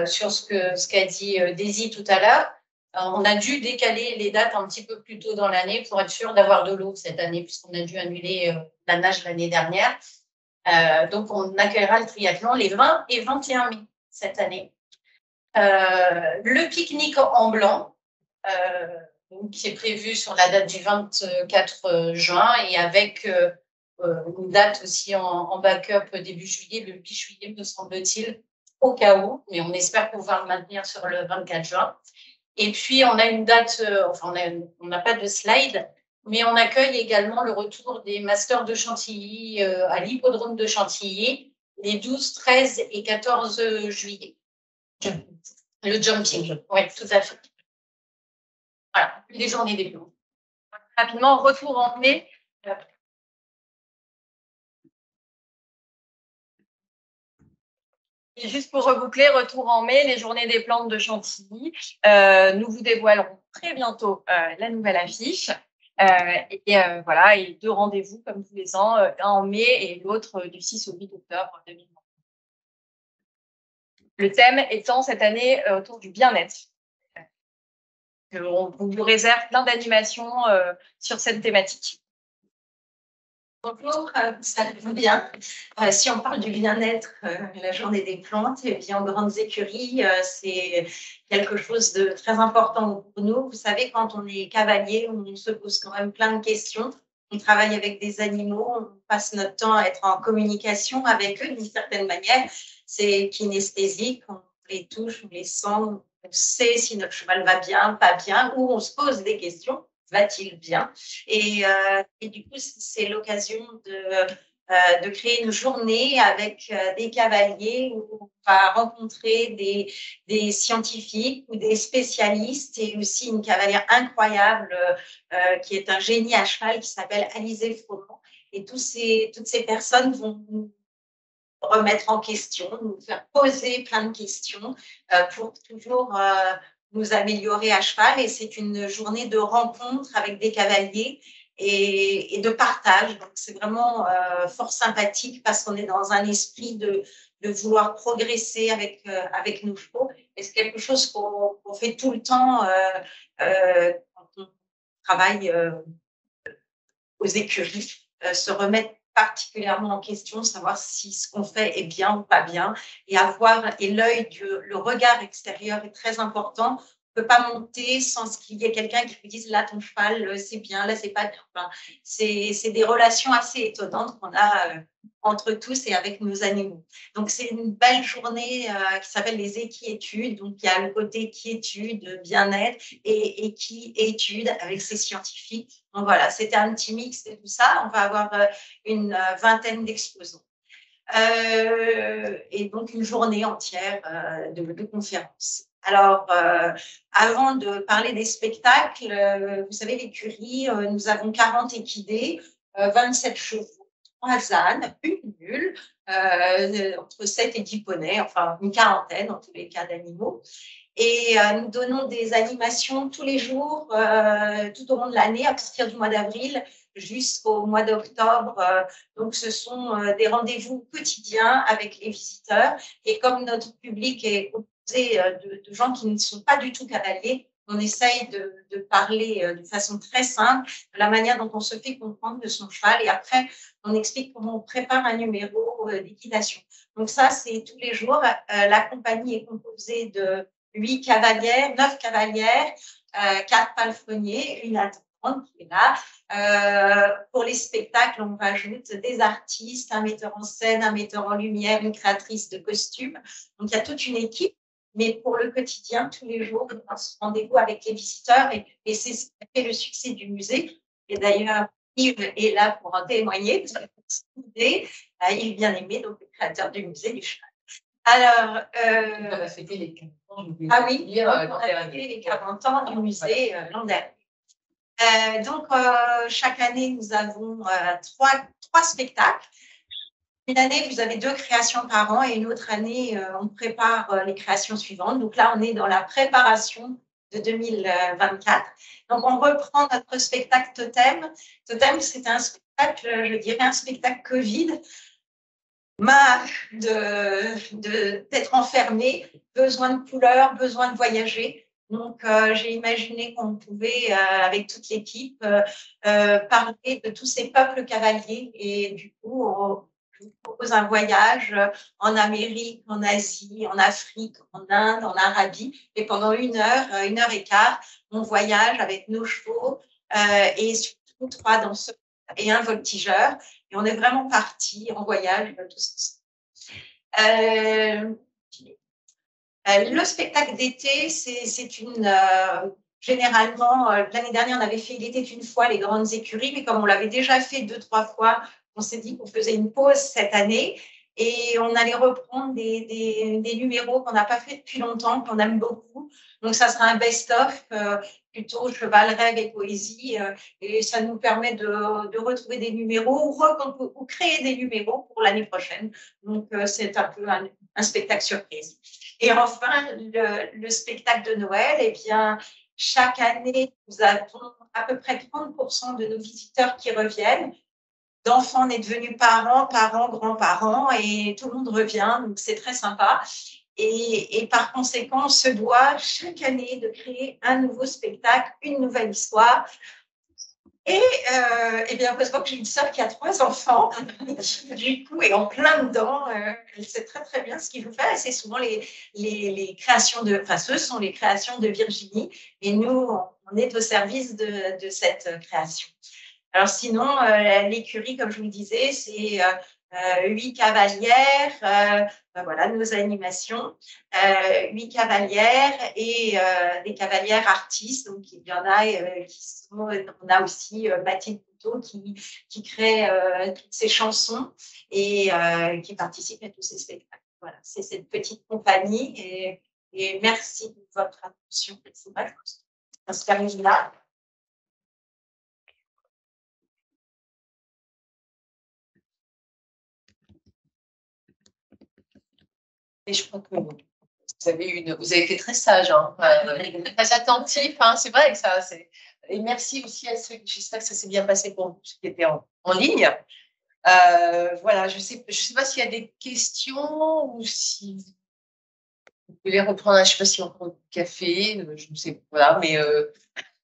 sur ce qu'a dit Daisy tout à l'heure. On a dû décaler les dates un petit peu plus tôt dans l'année pour être sûr d'avoir de l'eau cette année, puisqu'on a dû annuler la nage l'année dernière. Donc, on accueillera le triathlon les 20 et 21 mai cette année. Le pique-nique en blanc, qui est prévu sur la date du 24 juin et avec une date aussi en backup début juillet, le 10 juillet, me semble-t-il, au cas où, mais on espère pouvoir le maintenir sur le 24 juin. Et puis, on a une date, enfin, on n'a pas de slide, mais on accueille également le retour des Masters de Chantilly à l'hippodrome de Chantilly les 12, 13 et 14 juillet. Le jumping, oui, tout à fait. Voilà, les journées des plans. Rapidement, retour en mai. Et juste pour reboucler, retour en mai, les journées des plantes de Chantilly. Nous vous dévoilerons très bientôt la nouvelle affiche. Voilà, et 2 rendez-vous comme tous les ans, un en mai et l'autre du 6 au 8 octobre 2020. Le thème étant cette année autour du bien-être. On vous réserve plein d'animations sur cette thématique. Bonjour, ça va bien. Si on parle du bien-être, la journée des plantes, eh bien, en grandes écuries, c'est quelque chose de très important pour nous. Vous savez, quand on est cavalier, on se pose quand même plein de questions. On travaille avec des animaux, on passe notre temps à être en communication avec eux d'une certaine manière. C'est kinesthésique, on les touche, on les sent, on sait si notre cheval va bien, pas bien, ou on se pose des questions. Va-t-il bien? Et du coup, c'est l'occasion de créer une journée avec des cavaliers où on va rencontrer des scientifiques ou des spécialistes et aussi une cavalière incroyable qui est un génie à cheval qui s'appelle Alizée Froment. Et toutes ces personnes vont nous remettre en question, nous faire poser plein de questions pour toujours nous améliorer à cheval. Et c'est une journée de rencontre avec des cavaliers et de partage. Donc, c'est vraiment fort sympathique parce qu'on est dans un esprit de vouloir progresser avec nos chevaux. Et c'est quelque chose qu'on fait tout le temps quand on travaille aux écuries, se remettre particulièrement en question, savoir si ce qu'on fait est bien ou pas bien, et l'œil, le regard extérieur est très important. On ne peut pas monter sans qu'il y ait quelqu'un qui vous dise là ton cheval c'est bien, là c'est pas bien. Enfin, c'est des relations assez étonnantes qu'on a entre tous et avec nos animaux. Donc c'est une belle journée qui s'appelle les équiétudes. Donc il y a le côté quiétude, bien-être et équiétude avec ces scientifiques. Donc voilà, c'était un petit mix de tout ça. On va avoir une vingtaine d'exposants. Et donc une journée entière de conférences. Alors, avant de parler des spectacles, vous savez, l'écurie, nous avons 40 équidés, 27 chevaux, 3 ânes, une mule, entre 7 et 10 poneys, enfin une quarantaine en tous les cas d'animaux. Et nous donnons des animations tous les jours, tout au long de l'année, à partir du mois d'avril jusqu'au mois d'octobre. Donc, ce sont des rendez-vous quotidiens avec les visiteurs. Et comme notre public est composé de gens qui ne sont pas du tout cavaliers, on essaye de parler de façon très simple de la manière dont on se fait comprendre de son cheval. Et après, on explique comment on prépare un numéro d'équitation. Donc, ça, c'est tous les jours. La compagnie est composée de 8 cavalières, 9 cavalières, 4 palefreniers, une attendante qui est là. Pour les spectacles, on rajoute des artistes, un metteur en scène, un metteur en lumière, une créatrice de costumes. Donc, il y a toute une équipe. Mais pour le quotidien, tous les jours, on a ce rendez-vous avec les visiteurs et c'est ce qui a fait le succès du musée. Et d'ailleurs, Yves est là pour en témoigner. Yves Bien-Aimé, donc le créateur du musée du cheval. Alors, on a fêté les 40 ans. Ah oui, on a fêté les 40 ans du musée l'an dernier. Donc, chaque année, nous avons 3 spectacles. Une année, vous avez 2 créations par an et une autre année, on prépare les créations suivantes. Donc là, on est dans la préparation de 2024. Donc, on reprend notre spectacle Totem. Totem, c'est un spectacle, je dirais, un spectacle Covid. Marre d'être enfermé, besoin de couleurs, besoin de voyager. Donc, j'ai imaginé qu'on pouvait, avec toute l'équipe, parler de tous ces peuples cavaliers. Et du coup, je vous propose un voyage en Amérique, en Asie, en Afrique, en Inde, en Arabie. Et pendant 1 heure et quart, on voyage avec nos chevaux et surtout 3 danseurs et un voltigeur. Et on est vraiment parti en voyage tous ensemble. Le spectacle d'été, c'est une. Généralement, l'année dernière, on avait fait Il était une fois les grandes écuries, mais comme on l'avait déjà fait 2-3 fois, on s'est dit qu'on faisait une pause cette année et on allait reprendre des numéros qu'on n'a pas fait depuis longtemps, qu'on aime beaucoup. Donc, ça sera un best-of, plutôt cheval-rêve et poésie, et ça nous permet de retrouver des numéros ou créer des numéros pour l'année prochaine. Donc, c'est un peu un spectacle surprise. Et enfin, le spectacle de Noël, eh bien, chaque année, nous avons à peu près 30% de nos visiteurs qui reviennent. D'enfants nés devenus parents, grands-parents, et tout le monde revient, donc c'est très sympa. Et par conséquent, on se doit chaque année de créer un nouveau spectacle, une nouvelle histoire. Et bien, heureusement que j'ai une sœur qui a 3 enfants, du coup, est en plein dedans. Elle sait très, très bien ce qu'il faut faire. Et c'est souvent les créations ce sont les créations de Virginie. Et nous, on est au service de cette création. Alors sinon, l'écurie, comme je vous le disais, c'est 8 cavalières, voilà nos animations, 8 cavalières et des cavalières artistes. Donc il y en a on a aussi Mathilde Couteau qui crée toutes ces chansons et qui participe à tous ces spectacles. Voilà, c'est cette petite compagnie et merci de votre attention. C'est vrai, on se termine là. Et je crois que vous avez été très sage, hein, très attentif. Hein, c'est vrai que ça. Et merci aussi à ceux. J'espère que ça s'est bien passé pour ceux qui étaient en ligne. Voilà, je sais pas s'il y a des questions ou si vous voulez reprendre. Je ne sais pas si on prend du café. Je ne sais pas. Voilà,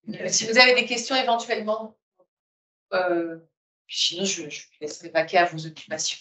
mais si vous avez des questions éventuellement, sinon je laisserai vaquer à vos occupations.